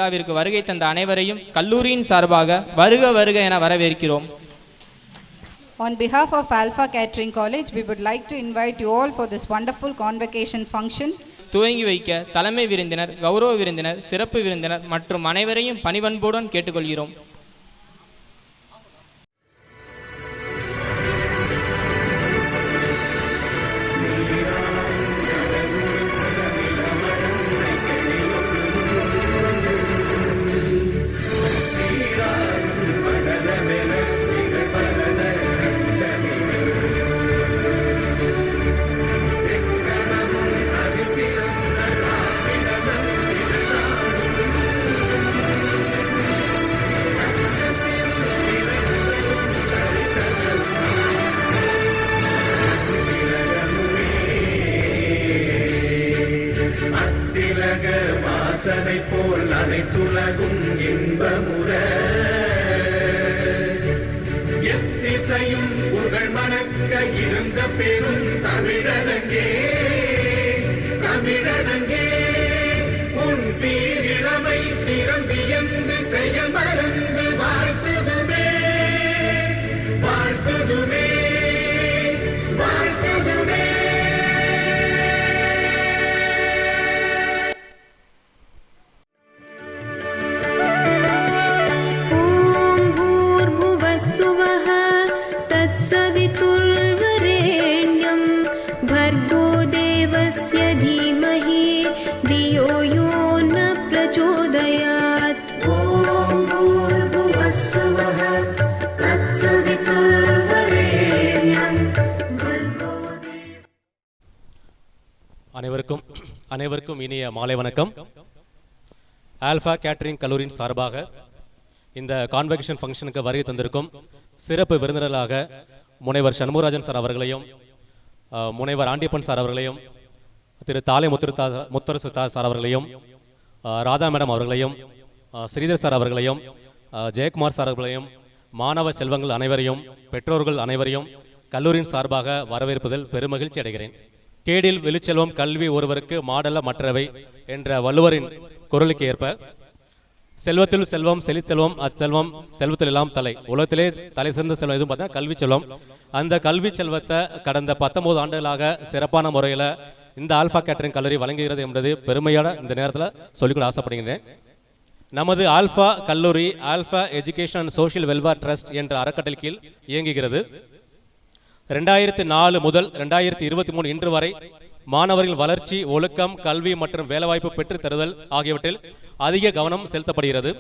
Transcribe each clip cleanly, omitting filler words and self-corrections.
விழாவிற்கு வருகை தந்த அனைவரையும் கல்லூரியின் சார்பாக வருக வருக என வரவேற்கிறோம். On behalf of Alpha Catering College, we would like to invite you all for this wonderful convocation function. துவங்கி வைக்க தலைமை விருந்தினர், கௌரவ விருந்தினர், சிறப்பு விருந்தினர் மற்றும் அனைவரையும் பணிவன்புடன் கேட்டுக்கொள்கிறோம். வாசனை போல் அனைத்துலகும் இன்பமுற எத்திசையும் புகழ் மணக்க இருந்த பெரும் தமிழனங்கே தமிழனங்கே உன் சீரிழமை திறம்பியந்து செய்ய மறந்து வாழ்த்துதுமே வாழ்த்துதுமே வாழ்த்துதுமே. அனைவருக்கும் இனிய மாலை வணக்கம். ஆல்ஃபா கேட்டரிங் கல்லூரியின் சார்பாக இந்த கான்வெகேஷன் ஃபங்க்ஷனுக்கு வருகை தந்திருக்கும் சிறப்பு விருந்தினர்களாக முனைவர் சண்முகராஜன் சார் அவர்களையும், முனைவர் ஆண்டியப்பன் சார் அவர்களையும், திரு தாலை முத்தரசு சார் அவர்களையும், ராதா மேடம் அவர்களையும், ஸ்ரீதர் சார் அவர்களையும், ஜெயக்குமார் சார் அவர்களையும், மாணவ செல்வங்கள் அனைவரையும், பெற்றோர்கள் அனைவரையும் கல்லூரியின் சார்பாக வரவேற்பதில் பெருமகிழ்ச்சி அடைகிறேன். கேடில் வெளிச்செல்வம் கல்வி ஒருவருக்கு மாடல்ல மற்றவை என்ற வள்ளுவரின் குரலுக்கு ஏற்ப செல்வத்தில் செல்வம் செழித்தெல்வம் அச்செல்வம் செல்வத்தில் எல்லாம் தலை, உலகத்திலே தலை சிறந்த செல்வம் எதுவும் பார்த்தா கல்வி செல்வம். அந்த கல்வி செல்வத்தை கடந்த 19 ஆண்டுகளாக சிறப்பான முறையில் இந்த ஆல்ஃபா கேட்டரிங் கல்லூரி வழங்குகிறது என்பது பெருமையோட இந்த நேரத்தில் சொல்லிக்கொள்ள ஆசைப்படுகிறேன். நமது ஆல்ஃபா கல்லூரி alpha education and social welfare trust என்ற அறக்கட்டளை கீழ் இயங்குகிறது. 2004 முதல் 2023 இன்று வரை மாணவர்கள் வளர்ச்சி, ஒழுக்கம், கல்வி மற்றும் வேலைவாய்ப்பு பெற்று தருதல் ஆகியவற்றில் அதிக கவனம் செலுத்தப்படுகிறது.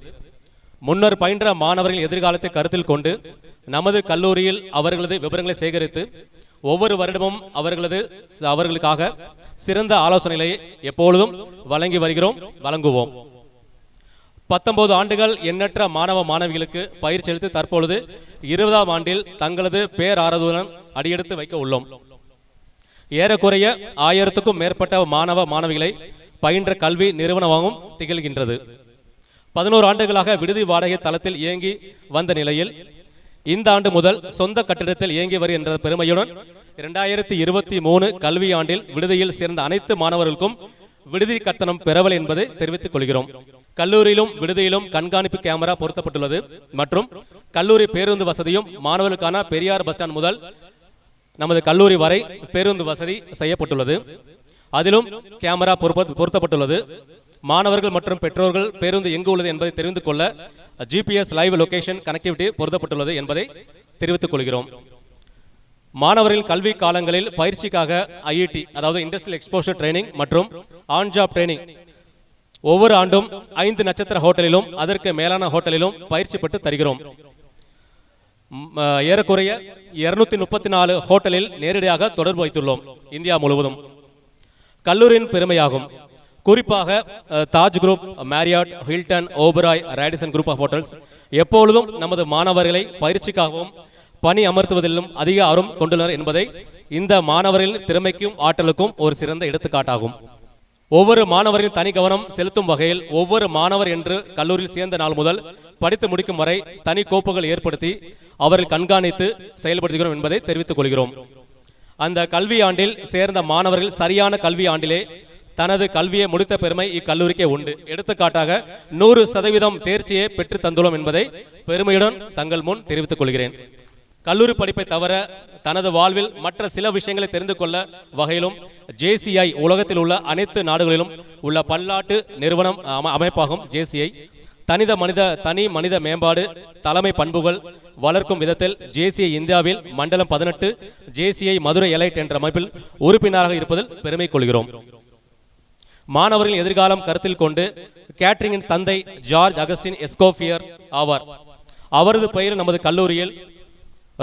முன்னர் பயின்ற மாணவர்களின் எதிர்காலத்தை கருத்தில் கொண்டு நமது கல்லூரியில் அவர்களது விவரங்களை சேகரித்து ஒவ்வொரு வருடமும் அவர்களுக்காக சிறந்த ஆலோசனைகளை எப்பொழுதும் வழங்கி வருகிறோம், வழங்குவோம். 19 ஆண்டுகள் எண்ணற்ற மாணவ மாணவிகளுக்கு பயிற்சி அளித்து தற்பொழுது 20ஆம் ஆண்டில் தங்களது பேராதரவுடன் அடியெடுத்து வைக்க உள்ளோம். ஏறக்குறைய 1000க்கும் மேற்பட்ட மாணவ மாணவிகளை பயின்ற கல்வி நிறுவனமாகவும் திகழ்கின்றது. 11 ஆண்டுகளாக விடுதி வாடகை தளத்தில் இயங்கி வந்த நிலையில் இந்த ஆண்டு முதல் சொந்த கட்டிடத்தில் இயங்கி வருகின்ற பெருமையுடன் 2023 கல்வி ஆண்டில் விடுதியில் சேர்ந்த அனைத்து மாணவர்களுக்கும் விடுதி கட்டணம் பெறவல் என்பதை தெரிவித்துக் கொள்கிறோம். கல்லூரியிலும் விடுதியிலும் கண்காணிப்பு கேமரா பொருத்தப்பட்டுள்ளது மற்றும் கல்லூரி பேருந்து வசதியும் மாணவர்களுக்கான பெரியார் பஸ் ஸ்டாண்ட் முதல் நமது கல்லூரி வரை பேருந்து வசதி செய்யப்பட்டுள்ளது. அதிலும் கேமரா பொருத்தப்பட்டுள்ளது. மாணவர்கள் மற்றும் பெற்றோர்கள் பேருந்து எங்கு உள்ளது என்பதை தெரிந்து கொள்ள GPS லைவ் லொகேஷன் கனெக்டிவிட்டி பொருத்தப்பட்டுள்ளது என்பதை தெரிவித்துக் கொள்கிறோம். மாணவர்கள் கல்வி காலங்களில் பயிற்சிக்காக IET அதாவது இண்டஸ்ட்ரியல் எக்ஸ்போஷர் ட்ரைனிங் மற்றும் ஆன் ஜாப் ட்ரைனிங் ஒவ்வொரு ஆண்டும் 5 நட்சத்திர ஹோட்டலிலும் அதற்கு மேலான ஹோட்டலிலும் பயிற்சி பெற்று தருகிறோம். ஏறக்குறைய 234 ஹோட்டலில் நேரடியாக தொடர்பு வைத்துள்ளோம் இந்தியா முழுவதும். கல்லூரியின் பெருமையாகும். குறிப்பாக Taj group, Marriott, Hilton, Oberoi, Radisson group of hotels எப்பொழுதும் நமது மாணவர்களை பயிற்சிக்காகவும் பணி அமர்த்துவதிலும் அதிக ஆர்வம் கொண்டுள்ளனர் என்பதை இந்த மாணவர்களின் திறமைக்கும் ஆற்றலுக்கும் ஒரு சிறந்த எடுத்துக்காட்டாகும். ஒவ்வொரு மாணவரின் தனி கவனம் செலுத்தும் வகையில் ஒவ்வொரு மாணவர் என்று கல்லூரியில் சேர்ந்த நாள் முதல் படித்து முடிக்கும் வரை தனி கோப்புகள் ஏற்படுத்தி அவர்கள் கண்காணித்து செயல்படுத்துகிறோம் என்பதை தெரிவித்துக் கொள்கிறோம். அந்த கல்வி ஆண்டில் சேர்ந்த மாணவர்கள் சரியான கல்வி ஆண்டிலே தனது கல்வியை முடித்த பெருமை இக்கல்லூரிக்கே உண்டு. எடுத்துக்காட்டாக 100% தேர்ச்சியை பெற்று தந்துள்ளோம் என்பதை பெருமையுடன் தங்கள் முன் தெரிவித்துக் கொள்கிறேன். கல்லூரி படிப்பை தவிர தனது வாழ்வில் மற்ற சில விஷயங்களை தெரிந்து கொள்ள வகையிலும் JCI உலகத்தில் உள்ள அனைத்து நாடுகளிலும் உள்ள பன்னாட்டு நிறுவனம் அமைப்பாகும். JCI தனி மனித மேம்பாடு தலைமை பண்புகள் வளர்க்கும் விதத்தில் JCI இந்தியாவில் மண்டலம் 18 JCI மதுரை எலைட் என்ற அமைப்பில் உறுப்பினராக இருப்பதில் பெருமை கொள்கிறோம். மாணவர்களின் எதிர்காலம் கருத்தில் கொண்டு கேட்டரிங்கின் தந்தை ஜார்ஜ் அகஸ்டின் எஸ்கோஃபியர் ஆவார். அவரது பெயரில் நமது கல்லூரியில்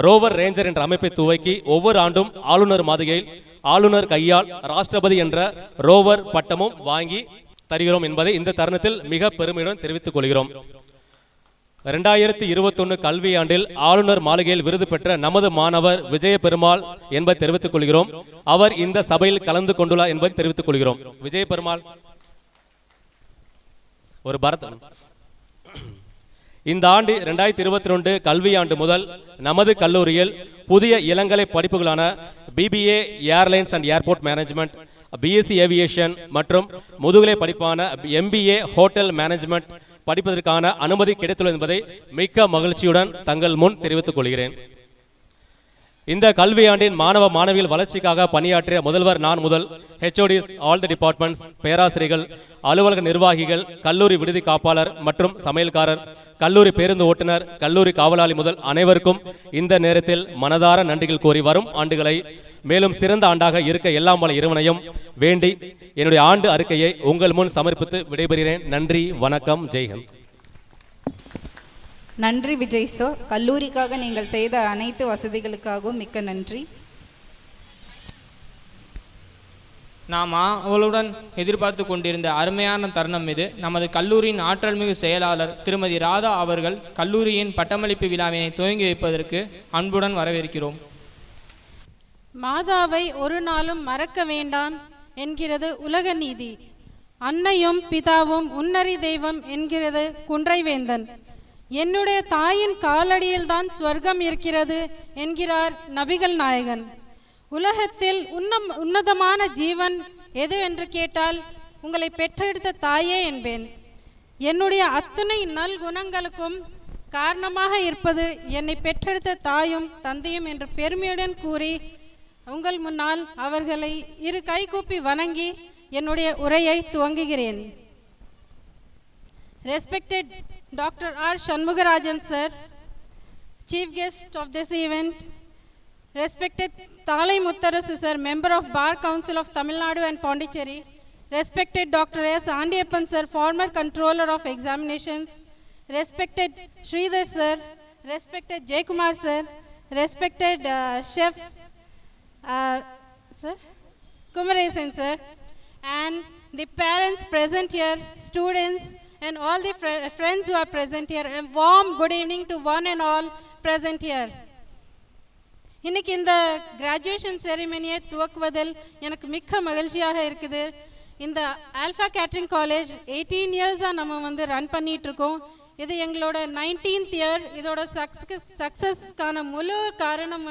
ரோவர் ரேஞ்சர் என்ற அமைப்பை துவக்கி ஒவ்வொரு ஆண்டும் ஆளுநர் மாளிகையில் ஆளுநர் கையால் ராஷ்டிரபதி என்ற ரோவர் பட்டமும் வாங்கி தருகிறோம் என்பதை இந்த தருணத்தில் மிக பெருமையுடன் தெரிவித்துக் கொள்கிறோம். 2021 கல்வியாண்டில் ஆளுநர் மாளிகையில் விருது பெற்ற நமது மாணவர் விஜய பெருமாள் என்பதை தெரிவித்துக் கொள்கிறோம். அவர் இந்த சபையில் கலந்து கொண்டுள்ளார் என்பதை தெரிவித்துக் கொள்கிறோம். விஜய பெருமாள் ஒரு பரதன். இந்த ஆண்டு 2022 கல்வியாண்டு முதல் நமது கல்லூரியில் புதிய இளங்கலை படிப்புகளான BBA airlines and airport management, BSc aviation மற்றும் முதுகலை படிப்பான MBA ஹோட்டல் மேனேஜ்மெண்ட் படிப்பதற்கான அனுமதி கிடைத்துள்ளது என்பதை மிக்க மகிழ்ச்சியுடன் தங்கள் முன் தெரிவித்துக் கொள்கிறேன். இந்த கல்வியாண்டின் மாணவ மாணவிகள் வளர்ச்சிக்காக பணியாற்றிய முதல்வர் நான் முதல் HODs, ஆல் தி டிபார்ட்மெண்ட்ஸ், பேராசிரியர்கள், அலுவலக நிர்வாகிகள், கல்லூரி விடுதி காப்பாளர் மற்றும் சமையல்காரர், கல்லூரி பேருந்து ஓட்டுநர், கல்லூரி காவலாளி முதல் அனைவருக்கும் இந்த நேரத்தில் மனதார நன்றிகள் கூறி வரும் ஆண்டுகளை மேலும் சிறந்த ஆண்டாக இருக்க எல்லாம் வல்ல இறைவனையும் வேண்டி என்னுடைய ஆண்டு அறிக்கையை உங்கள் முன் சமர்ப்பித்து விடைபெறுகிறேன். நன்றி, வணக்கம், ஜெய்ஹிந்த். நன்றி விஜய் சார். கல்லூரிக்காக நீங்கள் செய்த அனைத்து வசதிகளுக்காகவும் மிக்க நன்றி. நாம் அவளுடன் எதிர்பார்த்து கொண்டிருந்த அருமையான தருணம் இது. நமது கல்லூரியின் ஆற்றல் மிகு செயலாளர் திருமதி ராதா அவர்கள் கல்லூரியின் பட்டமளிப்பு விழாவினை துவங்கி வைப்பதற்கு அன்புடன் வரவேற்கிறோம். மாதாவை ஒரு நாளும் மறக்க வேண்டாம் என்கிறது உலக நீதி. அன்னையும் பிதாவும் உன்னரி தெய்வம் என்கிறது குன்றைவேந்தன். என்னுடைய தாயின் காலடியில்தான் ஸ்வர்க்கம் இருக்கிறது என்கிறார் நபிகள் நாயகன். உலகத்தில் உன்னதமான ஜீவன் எது என்று கேட்டால் உங்களை பெற்றெடுத்த தாயே என்பேன். என்னுடைய அத்தனை நல் குணங்களுக்கும் காரணமாக இருப்பது என்னை பெற்றெடுத்த தாயும் தந்தையும் என்று பெருமையுடன் கூறி உங்கள் முன்னால் அவர்களை இரு கைகூப்பி வணங்கி என்னுடைய உரையை துவங்குகிறேன். Respected Dr. R. Shanmugarajan sir, chief guest of this event, respected Thalai Muttarasu sir, member of Bar Council of Tamil Nadu and Pondicherry, respected Dr. S. Andiyappan sir, former controller of examinations, respected Sridhar sir, respected Jaykumar sir, respected chef sir, Kumaresan sir, and the parents present here, students, and all the friends who are present here. A warm good evening to one and all present here. இன்னைக்கு இந்த graduation செரிமனியை துவக்குவதில் எனக்கு மிக்க மகிழ்ச்சியாக இருக்குது. இந்த alpha catering college 18 இயர்ஸாக நம்ம run பண்ணிகிட்ருக்கோம். இது எங்களோட 19th இயர். இதோட சக்ஸஸ்க்கான முழு காரணம்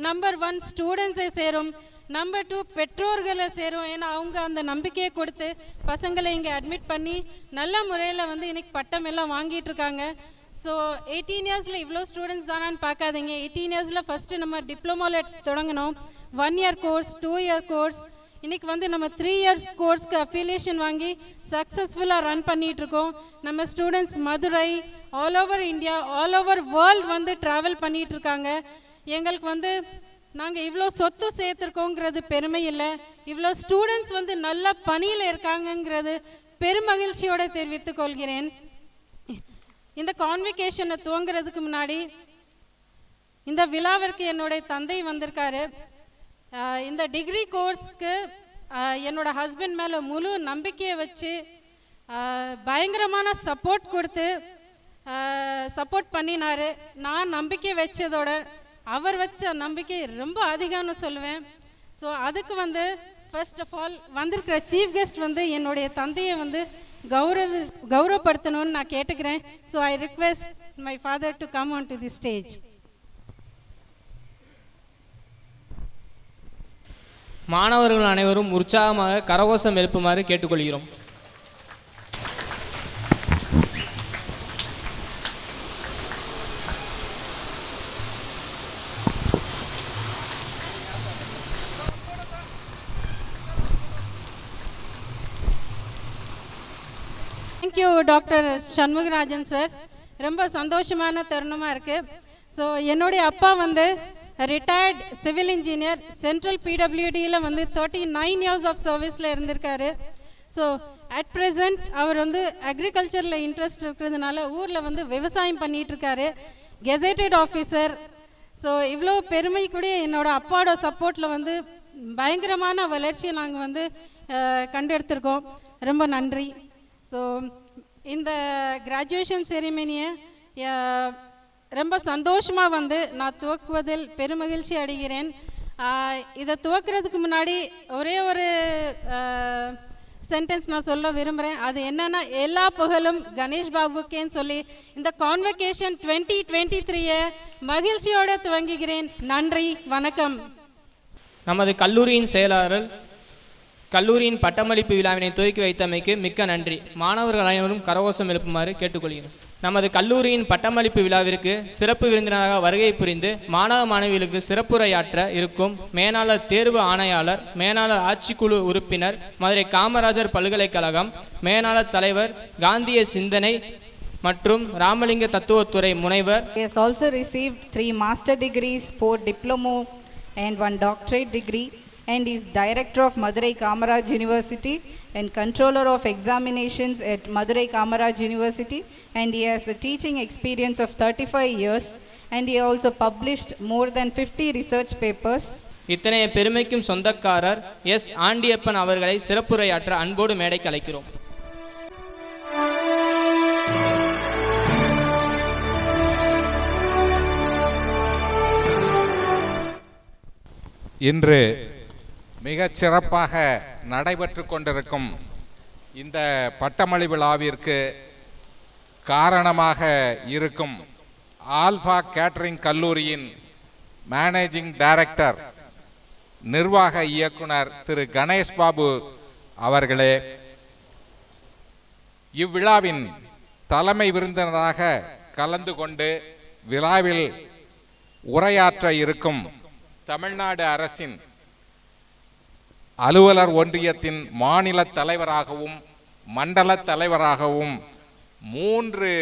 நம்பர் 1 ஸ்டூடெண்ட்ஸை சேரும், நம்பர் 2 பெற்றோர்களை சேரும். ஏன்னா அவங்க அந்த நம்பிக்கையை கொடுத்து பசங்களை இங்கே அட்மிட் பண்ணி நல்ல முறையில் இன்னைக்கு பட்டம் எல்லாம் வாங்கிட்டு இருக்காங்க. ஸோ 18 இயர்ஸில் இவ்வளோ ஸ்டூடெண்ட்ஸ் தானான்னு பார்க்காதீங்க. 18 இயர்ஸில் ஃபஸ்ட்டு நம்ம டிப்ளமோவில் தொடங்கினோம். 1 இயர் கோர்ஸ், 2 இயர் கோர்ஸ். இன்றைக்கி நம்ம 3 இயர்ஸ் கோர்ஸ்க்கு அஃபிலியேஷன் வாங்கி சக்ஸஸ்ஃபுல்லாக ரன் பண்ணிகிட்ருக்கோம். நம்ம students Madurai, all over India, all over world travel பண்ணிகிட்ருக்காங்க. எங்களுக்கு நாங்கள் இவ்வளோ சொத்து சேர்த்துருக்கோங்கிறது பெருமை இல்லை, இவ்வளோ ஸ்டூடெண்ட்ஸ் நல்ல பணியில் இருக்காங்கங்கிறது பெருமகிழ்ச்சியோடு தெரிவித்துக் கொள்கிறேன். இந்த கான்வெகேஷனை துவங்குறதுக்கு முன்னாடி இந்த விழாவிற்கு என்னுடைய தந்தை வந்திருக்காரு. இந்த டிகிரி கோர்ஸ்க்கு என்னோட ஹஸ்பண்ட் மேலே முழு நம்பிக்கையை வச்சு பயங்கரமான சப்போர்ட் கொடுத்து சப்போர்ட் பண்ணினார். நான் நம்பிக்கை வச்சதோட அவர் வச்ச நம்பிக்கை ரொம்ப அதிகம்னு சொல்லுவேன். ஸோ அதுக்கு ஃபர்ஸ்ட் ஆஃப் ஆல் வந்திருக்கிற சீஃப் கெஸ்ட் என்னுடைய தந்தையை கௌரவப்படுத்தணும்னு நான் கேட்டுக்கிறேன். So I request my father to come on to the stage. மாணவர்கள் அனைவரும் உற்சாகமாக கரகோஷம் எழுப்புமாறு கேட்டுக்கொள்கிறோம். Thank you doctor Shanmugarajan sir. ரொம்ப சந்தோஷமான தருணமாக இருக்குது. ஸோ என்னுடைய அப்பா வந்து ரிட்டையர்ட் சிவில் இன்ஜினியர், சென்ட்ரல் பிடபிள்யூடியில் வந்து 39 இயர்ஸ் ஆஃப் சர்வீஸில் இருந்திருக்காரு. ஸோ அட் ப்ரெசண்ட் அவர் வந்து அக்ரிகல்ச்சரில் இன்ட்ரெஸ்ட் இருக்கிறதுனால ஊரில் வந்து விவசாயம் பண்ணிகிட்ருக்காரு, கெசட்டட் ஆஃபீஸர். ஸோ இவ்வளோ பெருமை கூட என்னோடய அப்பாவோட சப்போர்ட்டில் வந்து பயங்கரமான வளர்ச்சியை நாங்கள் வந்து கண்டெடுத்திருக்கோம். ரொம்ப நன்றி. ஸோ இந்த கிராஜுவேஷன் செரிமனியை ரொம்ப சந்தோஷமாக வந்து நான் துவக்குவதில் பெருமகிழ்ச்சி அடைகிறேன். இதை துவக்கிறதுக்கு முன்னாடி ஒரே ஒரு சென்டென்ஸ் நான் சொல்ல விரும்புகிறேன். அது என்னென்னா, எல்லா புகழும் கணேஷ் பாபுக்கேன்னு சொல்லி இந்த கான்வெகேஷன் 2023 மகிழ்ச்சியோடு துவங்குகிறேன். நன்றி, வணக்கம். நமது கல்லூரியின் செயலாளர் கல்லூரியின் பட்டமளிப்பு விழாவினை துவக்கி வைத்தமைக்கு மிக்க நன்றி. மாணவர்கள் அனைவரும் கரகோஷம் எழுப்புமாறு கேட்டுக்கொள்கிறோம். நமது கல்லூரியின் பட்டமளிப்பு விழாவிற்கு சிறப்பு விருந்தினராக வருகை புரிந்து மாணவ மாணவிகளுக்கு சிறப்புரையாற்ற இருக்கும் மேலாளர் தேர்வு ஆணையாளர், மேலாளர் ஆட்சிக்குழு உறுப்பினர், மதுரை காமராஜர் பல்கலைக்கழகம் மேலாளர் தலைவர், காந்திய சிந்தனை மற்றும் ராமலிங்க தத்துவத்துறை முனைவர். He has also received 3 master degrees, 4 diploma and 1 doctorate degree, and is director of Madurai Kamaraj University and controller of examinations at Madurai Kamaraj University, and he has a teaching experience of 35 years, and he also published more than 50 research papers. இத்தனைய பெருமைக்கும் சொந்தக்காரர் S Andiyappan அவர்களை சிறப்புரையாற்ற அன்போடு மேடைக்கு அழைக்கிறோம். இன்று மிகச் சிறப்பாக நடைபெற்று கொண்டிருக்கும் இந்த பட்டமளி விழாவிற்கு காரணமாக இருக்கும் ஆல்ஃபா கேட்டரிங் கல்லூரியின் மேனேஜிங் டைரக்டர், நிர்வாக இயக்குனர் திரு கணேஷ் பாபு அவர்களே, இவ்விழாவின் தலைமை விருந்தினராக கலந்து கொண்டு விழாவில் உரையாற்ற இருக்கும் தமிழ்நாடு அரசின் அலுவலர் ஒன்றியத்தின் மாநில தலைவராகவும் மண்டல தலைவராகவும் 3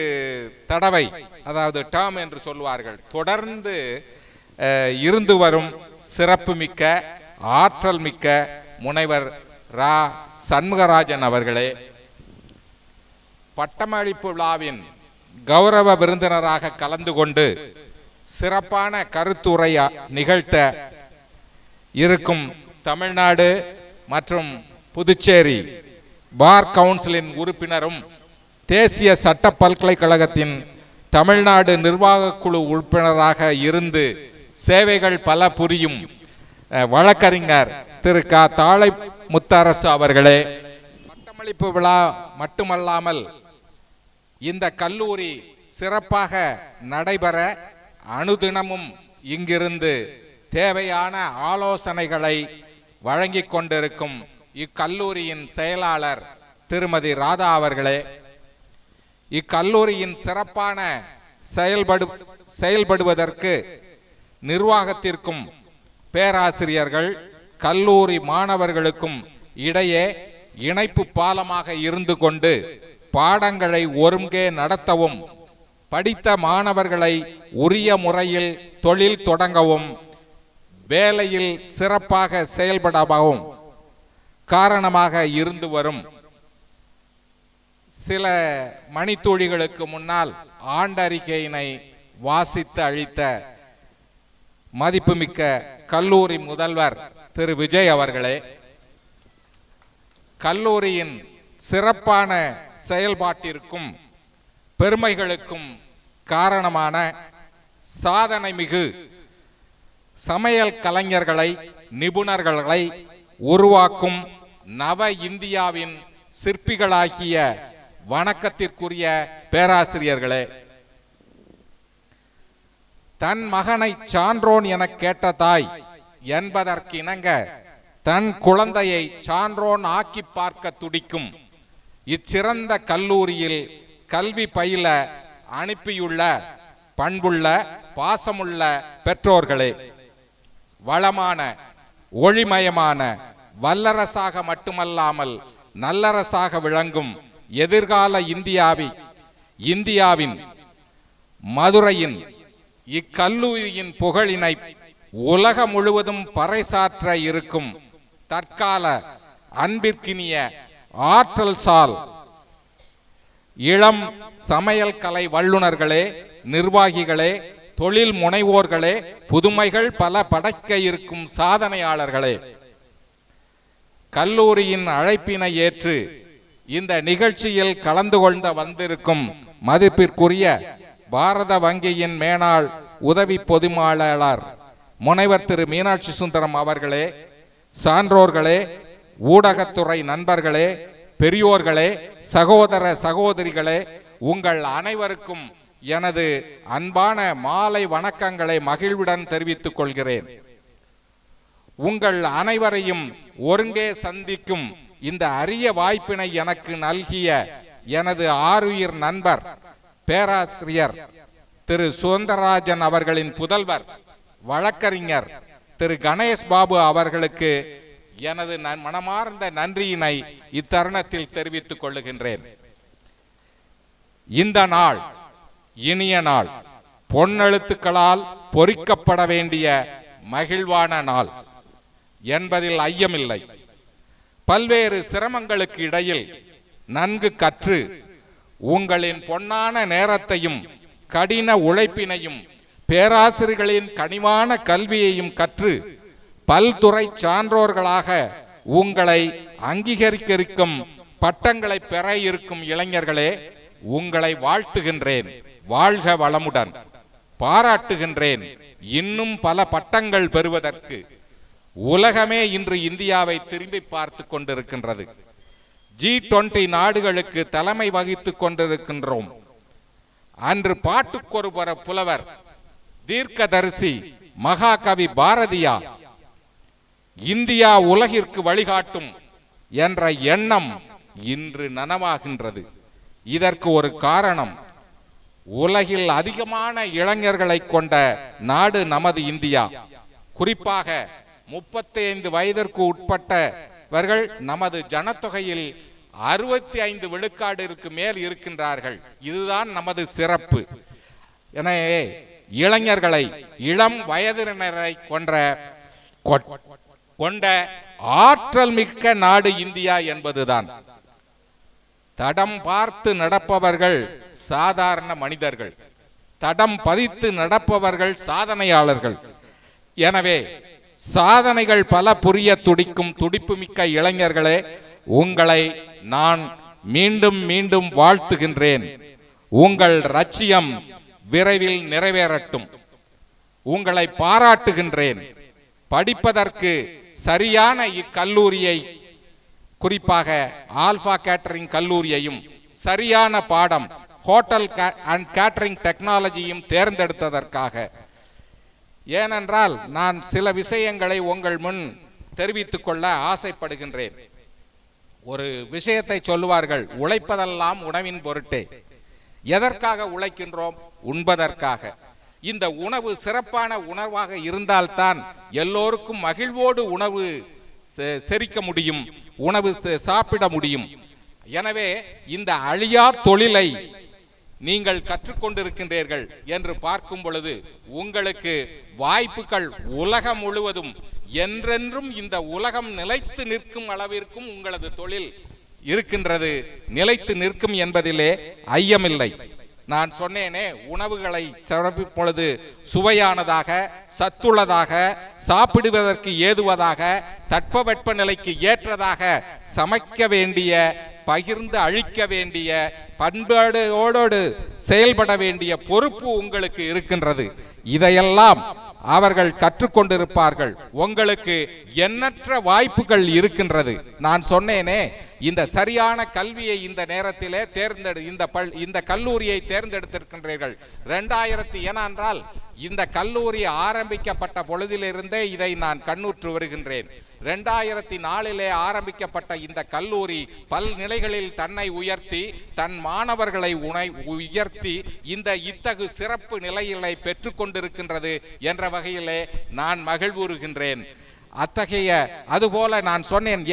தடவை, அதாவது டேர்ம் என்று சொல்வார்கள், தொடர்ந்து இருந்து வரும் சிறப்புமிக்க ஆற்றல் மிக்க முனைவர் ரா சண்முகராஜன் அவர்களே, பட்டமளிப்பு விழாவின் கௌரவ விருந்தினராக கலந்து கொண்டு சிறப்பான கருத்துரை நிகழ்த்த இருக்கும் தமிழ்நாடு மற்றும் புதுச்சேரி பார் கவுன்சிலின் உறுப்பினரும் தேசிய சட்ட பல்கலைக்கழகத்தின் தமிழ்நாடு நிர்வாக குழு உறுப்பினராக இருந்து சேவைகள் பல புரியும் வழக்கறிஞர் திரு க. தாளை முத்தரசு அவர்களே, பட்டமளிப்பு விழா மட்டுமல்லாமல் இந்த கல்லூரி சிறப்பாக நடைபெற அனுதினமும் இங்கிருந்து தேவையான ஆலோசனைகளை வழங்கிக் கொண்டிருக்கும் இக்கல்லூரியின் செயலாளர் திருமதி ராதா அவர்களே, இக்கல்லூரியின் சிறப்பான செயல்படுவதற்கு நிர்வாகத்திற்கும் பேராசிரியர்கள் கல்லூரி மாணவர்களுக்கும் இடையே இணைப்பு பாலமாக இருந்து கொண்டு பாடங்களை ஒருங்கே நடத்தவும், படித்த மாணவர்களை உரிய முறையில் தொழில் தொடங்கவும் வேலையில் சிறப்பாக செயல்படவும் காரணமாக இருந்து வரும். சில மணித்துளிகளுக்கு முன்னால் ஆண்டறிக்கையினை வாசித்து அளித்த மதிப்புமிக்க கல்லூரி முதல்வர் திரு விஜய் அவர்களே, கல்லூரியின் சிறப்பான செயல்பாட்டிற்கும் பெருமைகளுக்கும் காரணமான சாதனை மிகு சமையல் கலைஞர்களை, நிபுணர்களை உருவாக்கும் நவ இந்தியாவின் சிற்பிகளாகிய வணக்கத்திற்குரிய பேராசிரியர்களே, தன் மகனை சான்றோன் என கேட்ட தாய் என்பதற்கிணங்க தன் குழந்தையை சான்றோன் ஆக்கி பார்க்க துடிக்கும் இச்சிறந்த கல்லூரியில் கல்வி பயில அனுப்பியுள்ள பண்புள்ள பாசமுள்ள பெற்றோர்களே, வளமான ஒளிமயமான வல்லரசாக மட்டுமல்லாமல் நல்லரசாக விளங்கும் எதிர்கால இந்தியாவின் மதுரையின் இக்கல்லூரியின் புகழினை உலகம் முழுவதும் பறைசாற்ற இருக்கும் தற்கால அன்பிற்கினிய ஆற்றல் சால் இளம் சமையல் கலை வல்லுநர்களே, நிர்வாகிகளே, தொழில் முனைவோர்களே, புதுமைகள் பல படைக்க இருக்கும் சாதனையாளர்களே, கல்லூரியின் அழைப்பினை ஏற்று இந்த நிகழ்ச்சியில் கலந்து கொண்ட வந்திருக்கும் மதிப்பிற்குரிய பாரத வங்கியின் மேனாள் உதவி பொதுமேலாளர் முனைவர் திரு மீனாட்சி சுந்தரம் அவர்களே, சான்றோர்களே, ஊடகத்துறை நண்பர்களே, பெரியோர்களே, சகோதர சகோதரிகளே, உங்கள் அனைவருக்கும் எனது அன்பான மாலை வணக்கங்களை மகிழ்வுடன் தெரிவித்துக் கொள்கிறேன். உங்கள் அனைவரையும் ஒருங்கே சந்திக்கும் இந்த அரிய வாய்ப்பினை எனக்கு நல்கிய எனது ஆருயிர் நண்பர் பேராசிரியர் திரு சுந்தரராஜன் அவர்களின் புதல்வர் வழக்கறிஞர் திரு கணேஷ் பாபு அவர்களுக்கு எனது மனமார்ந்த நன்றியினை இத்தருணத்தில் தெரிவித்துக் கொள்ளுகின்றேன். இந்த நாள் இனிய நாள், பொன்னெழுத்துக்களால் பொறிக்கப்பட வேண்டிய மகிழ்வான நாள் என்பதில் ஐயமில்லை. பல்வேறு சிரமங்களுக்கு இடையில் நன்கு கற்று உங்களின் பொன்னான நேரத்தையும் கடின உழைப்பினையும் பேராசிரியர்களின் கனிவான கல்வியையும் கற்று பல்துறை சான்றோர்களாக உங்களை அங்கீகரிக்கும் பட்டங்களை பெற இருக்கும் இளைஞர்களே, உங்களை வாழ்த்துகின்றேன். வாழ்க வளமுடன். பாராட்டுகின்றேன். இன்னும் பல பட்டங்கள் பெறுவதற்கு உலகமே இன்று இந்தியாவை திரும்பி பார்த்து கொண்டிருக்கின்றது. G20 நாடுகளுக்கு தலைமை வகித்துக் கொண்டிருக்கின்றோம். அன்று பாட்டுக்கொரு புலவர் தீர்க்கதரிசி மகாகவி பாரதியார் இந்தியா உலகிற்கு வழிகாட்டும் என்ற எண்ணம் இன்று நனவாகின்றது. இதற்கு ஒரு காரணம், உலகில் அதிகமான இளைஞர்களை கொண்ட நாடு நமது இந்தியா. குறிப்பாக 35 வயதிற்கு உட்பட்டவர்கள் நமது ஜனத்தொகையில் 65 விழுக்காடிற்கு மேல் இருக்கின்றார்கள். இதுதான் நமது சிறப்பு. எனவே இளைஞர்களை, இளம் வயதினரை கொண்ட ஆற்றல் மிக்க நாடு இந்தியா என்பதுதான். தடம் பார்த்து நடப்பவர்கள் சாதாரண மனிதர்கள், தடம் பதித்து நடப்பவர்கள் சாதனையாளர்கள். எனவே சாதனைகள் பல புரிய துடிக்கும் துடிப்புமிக்க இளைஞர்களே, உங்களை நான் மீண்டும் மீண்டும் வாழ்த்துகின்றேன். உங்கள் லட்சியம் விரைவில் நிறைவேறட்டும். உங்களை பாராட்டுகின்றேன். படிப்பதற்கு சரியான இக்கல்லூரியை, குறிப்பாக ஆல்பா கேட்டரிங் கல்லூரியையும் சரியான பாடம் ஹோட்டல் அண்ட் கேட்டரிங் டெக்னாலஜியும் தேர்ந்தெடுத்ததற்காக. ஏனென்றால் நான் சில விஷயங்களை உங்கள் முன் தெரிவித்துக் கொள்ள ஆசைப்படுகின்றேன். ஒரு விஷயத்தை சொல்லுவார்கள், உழைப்பதெல்லாம் உணவின் பொருட்டே. எதற்காக உழைக்கின்றோம்? உண்பதற்காக. இந்த உணவு சிறப்பான உணவாக இருந்தால்தான் எல்லோருக்கும் மகிழ்வோடு உணவு செரிக்க முடியும், உணவு சாப்பிட முடியும். எனவே இந்த அழியா தொழிலை நீங்கள் கற்றுக்கொண்டிருக்கின்றீர்கள் என்று பார்க்கும் பொழுது உங்களுக்கு வாய்ப்புகள் உலகம் முழுவதும் என்றென்றும் இந்த உலகம் நிலைத்து நிற்கும் அளவிற்கும் உங்களது தொழில் இருக்கின்றது, நிலைத்து நிற்கும் என்பதிலே ஐயமில்லை. நான் சொன்னேனே, உணவுகளை சிறப்பிக்கும் பொழுது சுவையானதாக, சத்துள்ளதாக, சாப்பிடுவதற்கு ஏதுவதாக, தட்பவெட்ப நிலைக்கு ஏற்றதாக சமைக்க வேண்டிய, பகிர்ந்து அழிக்க வேண்டிய, பண்பாடோடு செயல்பட வேண்டிய பொறுப்பு உங்களுக்கு இருக்கின்றது. இதையெல்லாம் அவர்கள் கற்றுக்கொண்டிருப்பார்கள். உங்களுக்கு எண்ணற்ற வாய்ப்புகள் இருக்கின்றது. நான் சொன்னேனே, இந்த சரியான கல்வியை இந்த நேரத்திலே இந்த கல்லூரியை தேர்ந்தெடுத்திருக்கின்றீர்கள். 2000 ஏனென்றால் இந்த கல்லூரி ஆரம்பிக்கப்பட்ட பொழுதிலிருந்தே இதை நான் கண்ணுற்று வருகின்றேன். 2004 ஆரம்பிக்கப்பட்ட இந்த கல்லூரி பல்நிலைகளில் தன்னை உயர்த்தி தன் மாணவர்களை உயர்த்தி இத்தகு சிறப்பு நிலையிலை பெற்றுக்கொண்டிருக்கின்றது என்ற வகையிலே நான் மகிழ்வுறுகின்றேன். அதுபோல நான்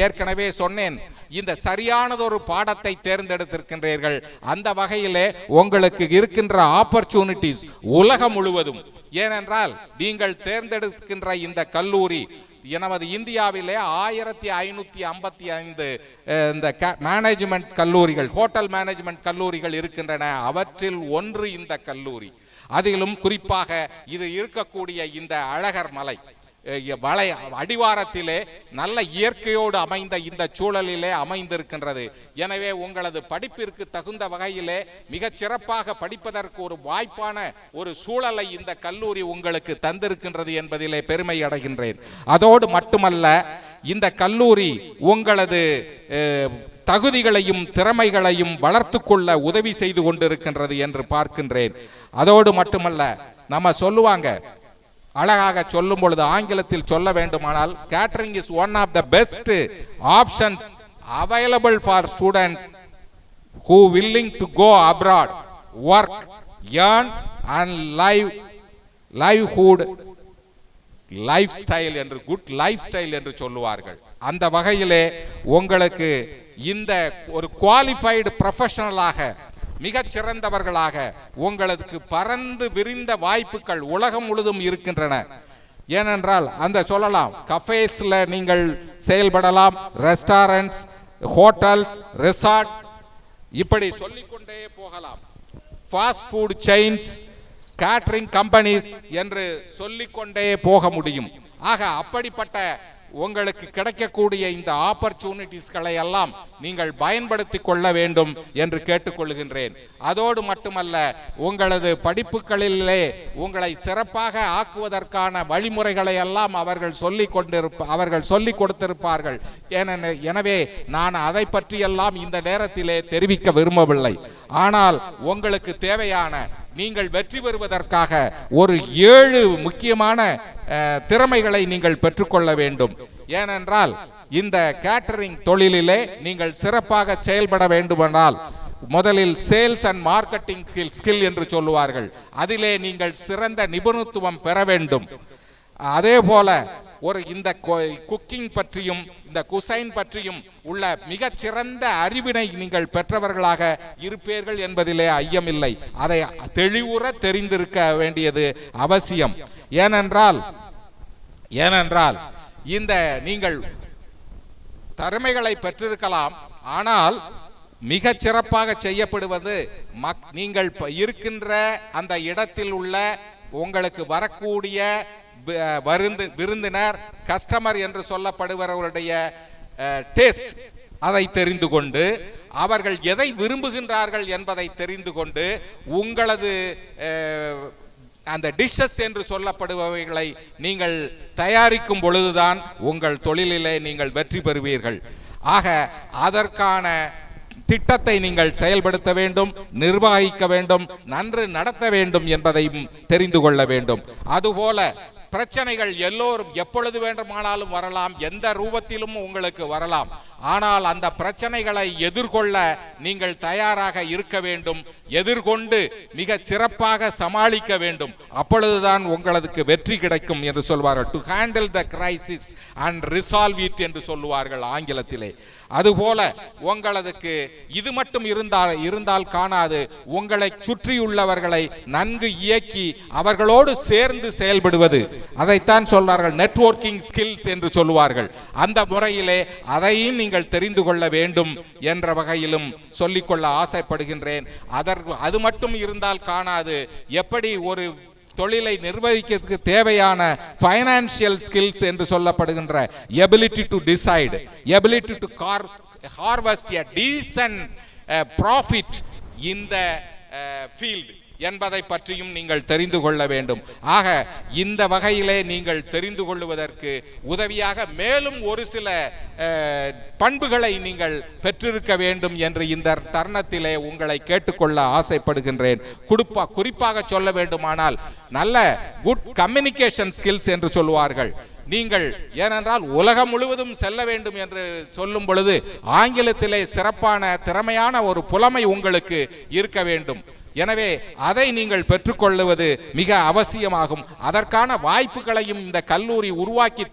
ஏற்கனவே சொன்னேன், இந்த சரியானதொரு பாடத்தை தேர்ந்தெடுத்திருக்கின்றீர்கள். அந்த வகையிலே உங்களுக்கு இருக்கின்ற ஆப்பர்ச்சுனிட்டிஸ் உலகம் முழுவதும், ஏனென்றால் நீங்கள் தேர்ந்தெடுக்கின்ற இந்த கல்லூரி நமது இந்தியாவிலே 1555 இந்த மேனேஜ்மெண்ட் கல்லூரிகள், ஹோட்டல் மேனேஜ்மெண்ட் கல்லூரிகள் இருக்கின்றன. அவற்றில் ஒன்று இந்த கல்லூரி. அதிலும் குறிப்பாக இது இருக்கக்கூடிய இந்த அழகர் மலை அடிவாரத்திலே நல்ல இயற்கையோடு அமைந்த இந்த சூழலிலே அமைந்திருக்கின்றது. எனவே உங்களது படிப்பிற்கு தகுந்த வகையிலே மிகச் சிறப்பாக படிப்பதற்கு ஒரு வாய்ப்பான ஒரு சூழலை இந்த கல்லூரி உங்களுக்கு தந்திருக்கின்றது என்பதிலே பெருமை அடைகின்றேன். அதோடு மட்டுமல்ல, இந்த கல்லூரி உங்களது தகுதிகளையும் திறமைகளையும் வளர்த்து கொள்ள உதவி செய்து கொண்டிருக்கின்றது என்று பார்க்கின்றேன். அதோடு மட்டுமல்ல, நம்ம சொல்லுவாங்க, அழகாக சொல்லும் பொழுது ஆங்கிலத்தில் சொல்ல வேண்டுமானால், catering is one of the best options available for students who willing to go abroad, work, earn and livelihood lifestyle என்று, குட் லைஃப்ஸ்டைல் என்று சொல்லுவார்கள். அந்த வகையிலே உங்களுக்கு இந்த ஒரு குவாலிஃபைடு ப்ரொஃபஷனலாக மிகச் சிறந்தவர்களாக உங்களுக்கு பறந்து விரிந்த வாய்ப்புகள் உலகம் முழுதும் இருக்கின்றன. ஏனென்றால் அந்த சொல்லலாம், கஃபேஸ்ல நீங்கள் செயல்படலாம், ரெஸ்டாரண்ட்ஸ், ஹோட்டல்ஸ், ரிசார்ட்ஸ், இப்படி சொல்லிக்கொண்டே போகலாம். Fast food chains, catering companies என்று சொல்லிக்கொண்டே போக முடியும். ஆக அப்படிப்பட்ட உங்களுக்கு கிடைக்கக்கூடிய இந்த ஆப்பர்ச்சுனிட்டிஸ்களை எல்லாம் நீங்கள் பயன்படுத்திக் கொள்ள வேண்டும் என்று கேட்டுக்கொள்கின்றேன். அதோடு மட்டுமல்ல, உங்களது படிப்புகளிலே உங்களை சிறப்பாக ஆக்குவதற்கான வழிமுறைகளை எல்லாம் அவர்கள் சொல்லிக் கொடுத்திருப்பார்கள். எனவே நான் அதை பற்றியெல்லாம் இந்த நேரத்திலே தெரிவிக்க விரும்பவில்லை. ஆனால் உங்களுக்கு தேவையான, நீங்கள் வெற்றி பெறுவதற்காக ஒரு 7 முக்கியமான திறமைகளை நீங்கள் பெற்றுக்கொள்ள வேண்டும். ஏனென்றால் இந்த கேட்டரிங் தொழிலிலே நீங்கள் சிறப்பாக செயல்பட வேண்டுமென்றால் முதலில் சேல்ஸ் அண்ட் மார்க்கெட்டிங் ஸ்கில் என்று சொல்லுவார்கள், அதிலே நீங்கள் சிறந்த நிபுணத்துவம் பெற வேண்டும். அதே போல இந்த குக்கிங் பற்றியும் இந்த குசைன் பற்றியும் உள்ள மிகச்சிறந்த அறிவினை நீங்கள் பெற்றவர்களாக இருப்பீர்கள் என்பதிலே ஐயமில்லை. அதை தெளிவுற தெரிந்திருக்க வேண்டியது அவசியம். ஏனென்றால் இந்த நீங்கள் திறமைகளை பெற்றிருக்கலாம், ஆனால் மிகச் சிறப்பாக செய்யப்படுவது நீங்கள் இருக்கின்ற அந்த இடத்தில் உள்ள உங்களுக்கு வரக்கூடிய விருந்தினர், கஸ்டமர் என்று சொல்லப்படுபவர்களுடைய டேஸ்ட், அதை தெரிந்து கொண்டு அவர்கள் எதை விரும்புகின்றார்கள் என்பதை தெரிந்து கொண்டு உங்களது அந்த டிஷ்ஷஸ் என்று சொல்லப்படுபவைகளை நீங்கள் தயாரிக்கும் பொழுதுதான் உங்கள் தொழிலிலே நீங்கள் வெற்றி பெறுவீர்கள். ஆக அதற்கான திட்டத்தை நீங்கள் செயல்படுத்த வேண்டும், நிர்வகிக்க வேண்டும், நன்று நடத்த வேண்டும் என்பதையும் தெரிந்து கொள்ள வேண்டும். அதுபோல பிரச்சனைகள் எல்லோரும் எப்பொழுது வேண்டுமானாலும் வரலாம், எந்த ரூபத்திலும் உங்களுக்கு வரலாம். ஆனால் அந்த பிரச்சனைகளை எதிர்கொள்ள நீங்கள் தயாராக இருக்க வேண்டும், எதிர்கொண்டு மிக சிறப்பாக சமாளிக்க வேண்டும். அப்பொழுதுதான் உங்களுக்கு வெற்றி கிடைக்கும் என்று சொல்வார்கள். To handle the crisis and resolve it என்று சொல்லுவார்கள் ஆங்கிலத்திலே. அதுபோல உங்களுக்கு இது மட்டும் இருந்தால் காணாது, உங்களை சுற்றியுள்ளவர்களை நன்கு இயக்கி அவர்களோடு சேர்ந்து செயல்படுவது, அதைத்தான் சொல்வார்கள் நெட்வொர்க்கிங் ஸ்கில்ஸ் என்று சொல்லுவார்கள். அந்த முறையிலே அதையும் நீங்கள் தெரிந்து கொள்ள வேண்டும் என்ற வகையிலும் சொல்லிக்கொள்ள ஆசைப்படுகின்றேன். அது மட்டும் இருந்தால் காணாது, எப்படி ஒரு தொழிலை நிர்வகிக்கிறதுக்கு தேவையான ஃபைனான்சியல் ஸ்கில்ஸ் என்று சொல்லப்படுகின்ற ability to decide, ability to harvest a decent profit in the field என்பதை பற்றியும் நீங்கள் தெரிந்து கொள்ள வேண்டும். ஆக இந்த வகையிலே நீங்கள் தெரிந்து கொள்வதற்கு உதவியாக மேலும் ஒரு சில பண்புகளை நீங்கள் பெற்றிருக்க வேண்டும் என்று இந்த தருணத்திலே உங்களை கேட்டுக்கொள்ள ஆசைப்படுகின்றேன். குறிப்பாக சொல்ல வேண்டுமானால் நல்ல குட் கம்யூனிகேஷன் ஸ்கில்ஸ் என்று சொல்லுவார்கள். நீங்கள் ஏனென்றால் உலகம் முழுவதும் செல்ல வேண்டும் என்று சொல்லும் பொழுது ஆங்கிலத்திலே சிறப்பான திறமையான ஒரு புலமை உங்களுக்கு இருக்க வேண்டும். எனவே அதை நீங்கள் பெற்றுக்கொள்வது மிக அவசியமாகும். அதற்கான வாய்ப்புகளையும் இந்த கல்லூரி உருவாக்கி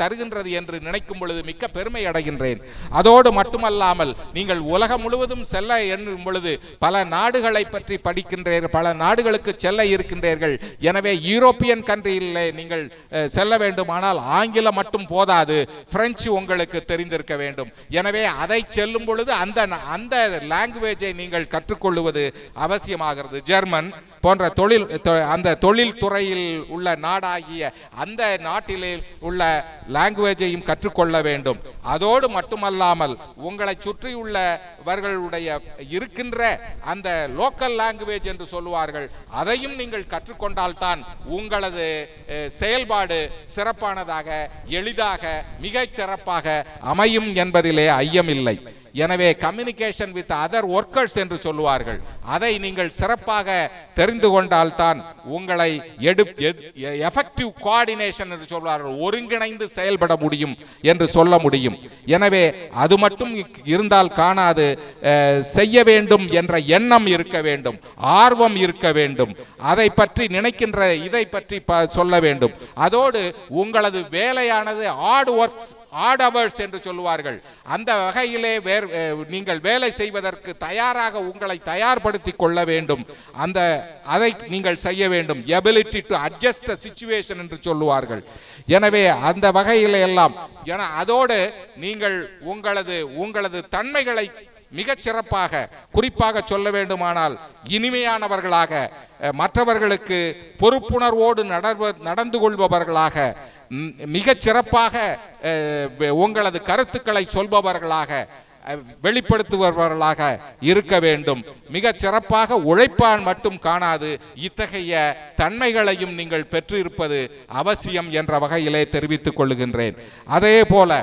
தருகின்றது என்று நினைக்கும் பொழுது மிக்க பெருமை அடைகின்றேன். அதோடு மட்டுமல்லாமல் நீங்கள் உலகம் முழுவதும் செல்ல என்னும் பொழுது பல நாடுகளை பற்றி படிக்கின்றீர்கள், பல நாடுகளுக்கு செல்ல இருக்கின்றீர்கள். எனவே யூரோப்பியன் கண்ட்ரியிலே நீங்கள் செல்ல வேண்டுமானால் ஆங்கிலம் மட்டும் போதாது, பிரெஞ்சு உங்களுக்கு தெரிந்திருக்க வேண்டும். எனவே அதை செல்லும் பொழுது அந்த லாங்குவேஜை நீங்கள் கற்றுக்கொள்வது அவசியம். ஜெர்மன் போன்ற அந்த தொழில் துறையில் உள்ள நாடாகிய அந்த நாட்டிலே உள்ள லாங்குவேஜையும் கற்றுக்கொள்ள வேண்டும். அதோடு மட்டுமல்லாமல் உங்களை சுற்றியுள்ளவர்களுடைய இருக்கின்ற அந்த லோக்கல் லாங்குவேஜ் என்று சொல்லுவார்கள், அதையும் நீங்கள் கற்றுக்கொண்டால்தான் உங்களது செயல்பாடு சிறப்பானதாக, எளிதாக, மிகச் சிறப்பாக அமையும் என்பதிலே ஐயமில்லை. எனவே கம்யூனிகேஷன் வித் அதர் ஒர்க்கர்ஸ் என்று சொல்லுவார்கள், அதை நீங்கள் சிறப்பாக தெரிந்து கொண்டால்தான் உங்களை எஃபெக்டிவ் கோஆர்டினேஷன் என்று சொல்வார்கள், ஒருங்கிணைந்து செயல்பட முடியும் என்று சொல்ல முடியும். எனவே அது மட்டும் இருந்தால் காணாது, செய்ய வேண்டும் என்ற எண்ணம் இருக்க வேண்டும், ஆர்வம் இருக்க வேண்டும், அதை பற்றி நினைக்கின்ற இதை பற்றி சொல்ல வேண்டும். அதோடு உங்களது வேலையானது ஆட் அவர்ஸ் என்று சொல்லுவார்கள், அந்த வகையிலே நீங்கள் வேலை செய்வதற்கு தயாராக உங்களை தயார்படுத்திக் கொள்ள வேண்டும். அதை நீங்கள் செய்ய வேண்டும். Ability to adjust the situation என்று சொல்லுவார்கள். எனவே அந்த வகையிலே எல்லாம் அதோடு நீங்கள் உங்களது தன்மைகளை மிகச் சிறப்பாக, குறிப்பாக சொல்ல வேண்டுமானால் இனிமையானவர்களாக, மற்றவர்களுக்கு பொறுப்புணர்வோடு நடந்து கொள்பவர்களாக, மிகச் சிறப்பாக உங்களது கருத்துக்களை சொல்பவர்களாக, வெளிப்படுத்துபவர்களாக இருக்க வேண்டும். மிகச் சிறப்பாக உழைப்பான் மட்டும் காணாது, இத்தகைய தன்மைகளையும் நீங்கள் பெற்றிருப்பது அவசியம் என்ற வகையிலே தெரிவித்துக் கொள்கின்றேன். அதே போல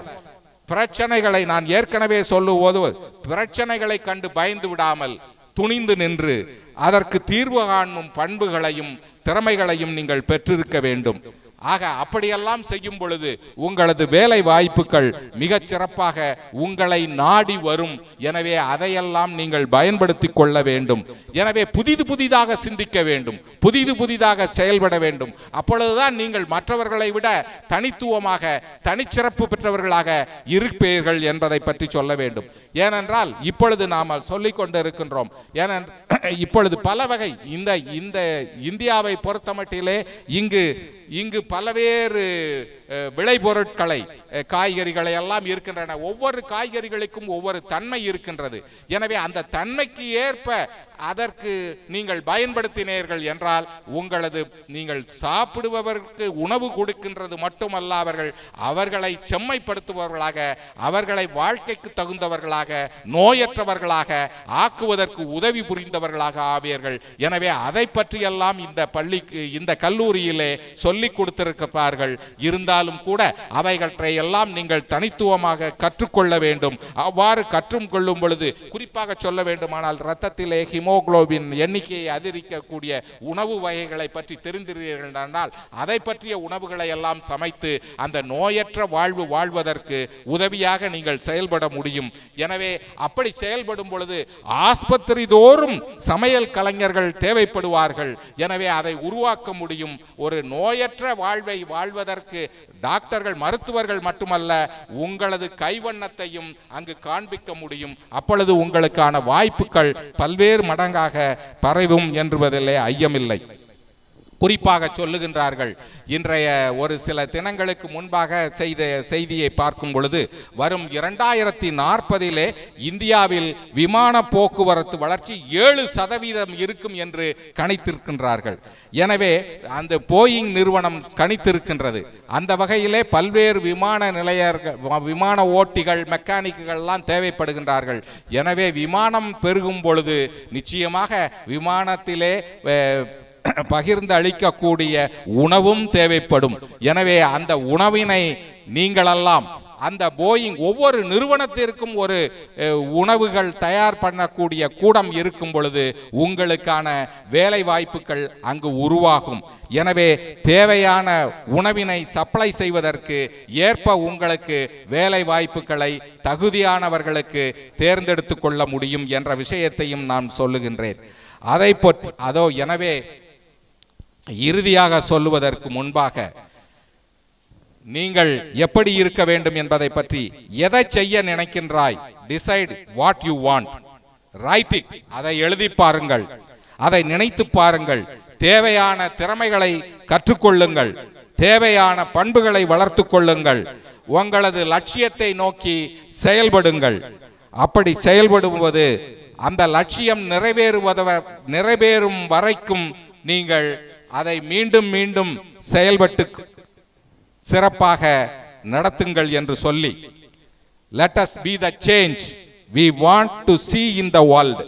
பிரச்சனைகளை நான் ஏற்கனவே சொல்லும்போது, பிரச்சனைகளை கண்டு பயந்து விடாமல் துணிந்து நின்று அதற்கு தீர்வு காணும் பண்புகளையும் திறமைகளையும் நீங்கள் பெற்றிருக்க வேண்டும். ஆக அப்படியெல்லாம் செய்யும் பொழுது உங்களது வேலை வாய்ப்புகள் மிகச் சிறப்பாக உங்களை நாடி வரும். எனவே அதையெல்லாம் நீங்கள் பயன்படுத்திக் கொள்ள வேண்டும். எனவே புதிதாக சிந்திக்க வேண்டும், புதிதாக செயல்பட வேண்டும். அப்பொழுதுதான் நீங்கள் மற்றவர்களை விட தனித்துவமாக, தனிச்சிறப்பு பெற்றவர்களாக இருப்பீர்கள் என்பதை பற்றி சொல்ல வேண்டும். ஏனென்றால் இப்பொழுது நாம் சொல்லிக் கொண்டிருக்கின்றோம். இப்பொழுது பல வகை இந்த இந்தியாவை பொறுத்தமட்டிலே இங்கு பல்வேறு விளைபொருட்களை, காய்கறிகளை எல்லாம் இருக்கின்றன. ஒவ்வொரு காய்கறிகளுக்கும் ஒவ்வொரு தன்மை இருக்கின்றது. எனவே அந்த தன்மைக்கு ஏற்ப அதற்கு நீங்கள் பயன்படுத்தினீர்கள் என்றால் நீங்கள் சாப்பிடுபவருக்கு உணவு கொடுக்கின்றது மட்டுமல்ல, அவர்களை செம்மைப்படுத்துபவர்களாக, அவர்களை வாழ்க்கைக்கு தகுந்தவர்களாக, நோயற்றவர்களாக ஆக்குவதற்கு உதவி புரிந்தவர்களாக ஆவீர்கள். எனவே அதை பற்றியெல்லாம் இந்த கல்லூரியிலே சொல்லிக் கொடுத்திருக்கிறார்கள். இருந்தாலும் கூட அவைகளை எல்லாம் நீங்கள் தனித்துவமாக கற்றுக்கொள்ள வேண்டும். அவ்வாறு கற்றுக்கொள்ளும் பொழுது குறிப்பாக சொல்ல வேண்டுமானால் இரத்தத்திலே ஹீமோகுளோபின் எண்ணிக்கையை அதிகரிக்கக்கூடிய உணவு வகைகளை பற்றி தெரிந்திருக்கிறீர்கள் என்றால் அதை பற்றிய உணவுகளை எல்லாம் சமைத்து அந்த நோயற்ற வாழ்வு வாழ்வதற்கு உதவியாக நீங்கள் செயல்பட முடியும். எனவே அப்படி செயல்படும் பொழுது ஆஸ்பத்திரி தோறும் சமையல் கலைஞர்கள் தேவைப்படுவார்கள். எனவே அதை உருவாக்க முடியும். ஒரு நோயற்ற வாழ்வை வாழ்வதற்கு டாக்டர்கள், மருத்துவர்கள் மட்டுமல்ல, உங்களது கைவண்ணத்தையும் அங்கு காண்பிக்க முடியும். அப்பொழுது உங்களுக்கான வாய்ப்புகள் பல்வேறு மடங்காக பரவும் என்பதிலே ஐயமில்லை. குறிப்பாக சொல்லுகின்றார்கள், இன்றைய ஒரு சில தினங்களுக்கு முன்பாக செய்த செய்தியை பார்க்கும் பொழுது வரும் 2040 இந்தியாவில் விமான போக்குவரத்து வளர்ச்சி 7% இருக்கும் என்று கணித்திருக்கின்றார்கள். எனவே அந்த போயிங் நிறுவனம் கணித்திருக்கின்றது. அந்த வகையிலே பல்வேறு விமான ஓட்டிகள், மெக்கானிக்குகள் எல்லாம் தேவைப்படுகின்றார்கள். எனவே விமானம் பெருகும் பொழுது நிச்சயமாக விமானத்திலே பகிர்ந்து அளிக்கக்கூடிய உணவும் தேவைப்படும். எனவே அந்த உணவினை நீங்களெல்லாம் அந்த போயிங் ஒவ்வொரு நிறுவனத்திற்கும் ஒரு உணவுகள் தயார் பண்ணக்கூடிய கூடம் இருக்கும் பொழுது உங்களுக்கான வேலை வாய்ப்புகள் அங்கு உருவாகும். எனவே தேவையான உணவினை சப்ளை செய்வதற்கு ஏற்ப உங்களுக்கு வேலை வாய்ப்புகளை தகுதியானவர்களுக்கு தேர்ந்தெடுத்து கொள்ள முடியும் என்ற விஷயத்தையும் நான் சொல்லுகின்றேன். அதை பற்றி எனவே இறுதியாக சொல்லுவதற்கு முன்பாக நீங்கள் எப்படி இருக்க வேண்டும் என்பதை பற்றி, எதை செய்ய நினைக்கின்றாய், decide what you want, write it, அதை எழுதி பாருங்கள், அதை நினைத்து பாருங்கள், தேவையான திறமைகளை கற்றுக்கொள்ளுங்கள், தேவையான பண்புகளை வளர்த்து கொள்ளுங்கள், உங்களது லட்சியத்தை நோக்கி செயல்படுங்கள். அப்படி செயல்படுவது அந்த லட்சியம் நிறைவேறும் வரைக்கும் நீங்கள் அதை மீண்டும் மீண்டும் செயல்பட்டு சிறப்பாக நடத்துங்கள் என்று சொல்லி, let us be the change we want to see in the world.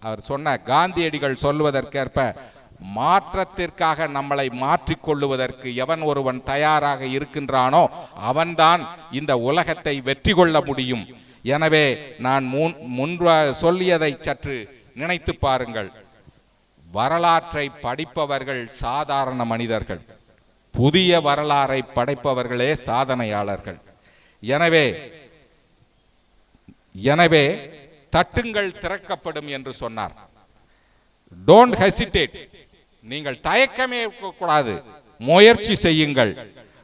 அவர் சொன்ன காந்தியடிகள் சொல்வதற்கேற்ப மாற்றத்திற்காக நம்மளை மாற்றிக்கொள்ளுவதற்கு எவன் ஒருவன் தயாராக இருக்கின்றானோ அவன்தான் இந்த உலகத்தை வெற்றி கொள்ள முடியும். எனவே நான் முன்பு சொல்லியதை சற்று நினைத்து பாருங்கள். வரலாற்றை படிப்பவர்கள் சாதாரண மனிதர்கள், புதிய வரலாறை படைப்பவர்களே சாதனையாளர்கள். எனவே தட்டுங்கள் திறக்கப்படும் என்று சொன்னார். டோன்ட் ஹெசிடேட், நீங்கள் தயக்கமே கூடாது, முயற்சி செய்யுங்கள்.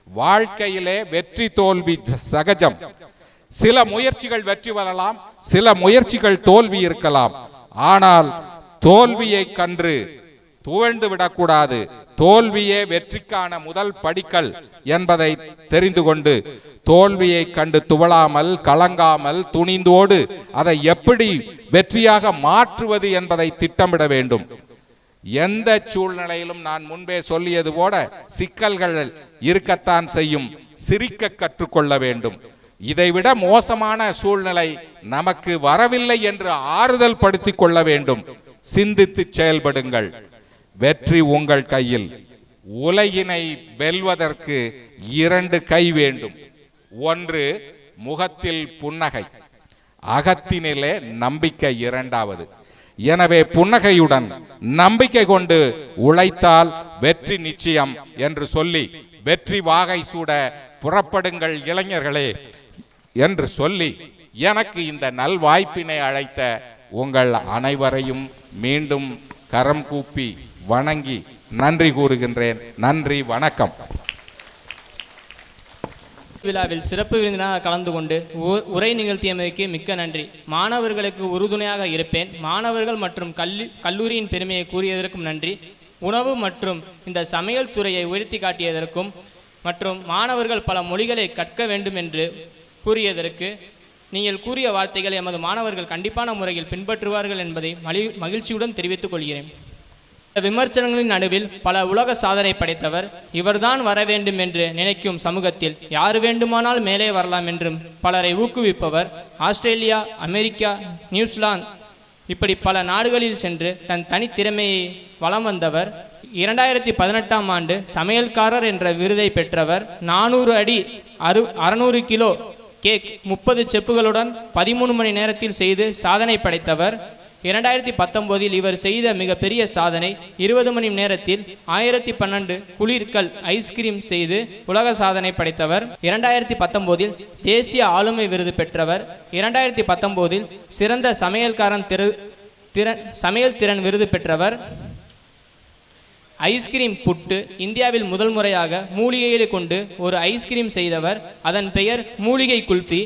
வாழ்க்கையிலே வெற்றி தோல்வி சகஜம். சில முயற்சிகள் வெற்றி வரலாம், சில முயற்சிகள் தோல்வி இருக்கலாம். ஆனால் தோல்வியை கண்டு துவழ்ந்து விடக்கூடாது. தோல்வியே வெற்றிக்கான முதல் படிக்கல் என்பதை தெரிந்து கொண்டு தோல்வியை கண்டு துவளாமல் கலங்காமல் துணிந்தோடு அதை எப்படி வெற்றியாக மாற்றுவது என்பதை திட்டமிட வேண்டும். எந்த சூழ்நிலையிலும் நான் முன்பே சொல்லியது போல சிக்கல்கள் இருக்கத்தான் செய்யும். சிரிக்க கற்றுக்கொள்ள வேண்டும். இதைவிட மோசமான சூழ்நிலை நமக்கு வரவில்லை என்று ஆறுதல் படுத்திக் கொள்ள வேண்டும். சிந்தித்து செயல்படுங்கள். வெற்றி உங்கள் கையில். உலகினை வெல்வதற்கு 2 கை வேண்டும். ஒன்று முகத்தில் புன்னகை, அகத்தினிலே நம்பிக்கை இரண்டாவது. எனவே புன்னகையுடன் நம்பிக்கை கொண்டு உழைத்தால் வெற்றி நிச்சயம் என்று சொல்லி, வெற்றி வாகை சூட புறப்படுங்கள் இளைஞர்களே என்று சொல்லி, எனக்கு இந்த நல்வாய்ப்பினை அழைத்த உங்கள் அனைவரையும் மீண்டும் கரம் கூப்பி வணங்கி நன்றி கூறுகின்றேன். நன்றி, வணக்கம். விழாவில் சிறப்பு விருந்தினராக கலந்து கொண்டு உரை நிகழ்த்தியமைக்கு மிக்க நன்றி. மாணவர்களுக்கு உறுதுணையாக இருப்பேன். மாணவர்கள் மற்றும் கல்லூரியின் பெருமையை கூறியதற்கும் நன்றி. உணவு மற்றும் இந்த சமையல் துறையை உயர்த்தி காட்டியதற்கும் மற்றும் மாணவர்கள் பல மொழிகளை கற்க வேண்டும் என்று கூறியதற்கு நீங்கள் கூறிய வார்த்தைகளை எமது மாணவர்கள் கண்டிப்பான முறையில் பின்பற்றுவார்கள் என்பதை மகிழ்ச்சியுடன் தெரிவித்துக் கொள்கிறேன். விமர்சனங்களின் நடுவில் பல உலக சாதனை படைத்தவர். இவர்தான் வர வேண்டும் என்று நினைக்கும் சமூகத்தில் யார் வேண்டுமானால் மேலே வரலாம் என்றும் பலரை ஊக்குவிப்பவர். ஆஸ்திரேலியா, அமெரிக்கா, நியூசிலாந்து இப்படி பல நாடுகளில் சென்று தன் தனித்திறமையை வலம் வந்தவர். 2018ஆம் ஆண்டு சமையல்காரர் என்ற விருதை பெற்றவர். 400 அடி 600 கிலோ கேக் 30 செப்புகளுடன் 13 மணி நேரத்தில் செய்து சாதனை படைத்தவர். 2019இல் இவர் செய்த மிகப்பெரிய சாதனை 20 மணி நேரத்தில் 1012 குளிர்கள் ஐஸ்கிரீம் செய்து உலக சாதனை படைத்தவர். 2019இல் தேசிய ஆளுமை விருது பெற்றவர். 2019இல் சிறந்த சமையல்காரன் சமையல் திறன் விருது பெற்றவர். ஐஸ்கிரீம் புட்டு இந்தியாவில் முதல் முறையாக மூலிகைகளை கொண்டு ஒரு ஐஸ்கிரீம் செய்தவர். அதன் பெயர் மூலிகை குல்ஃபி.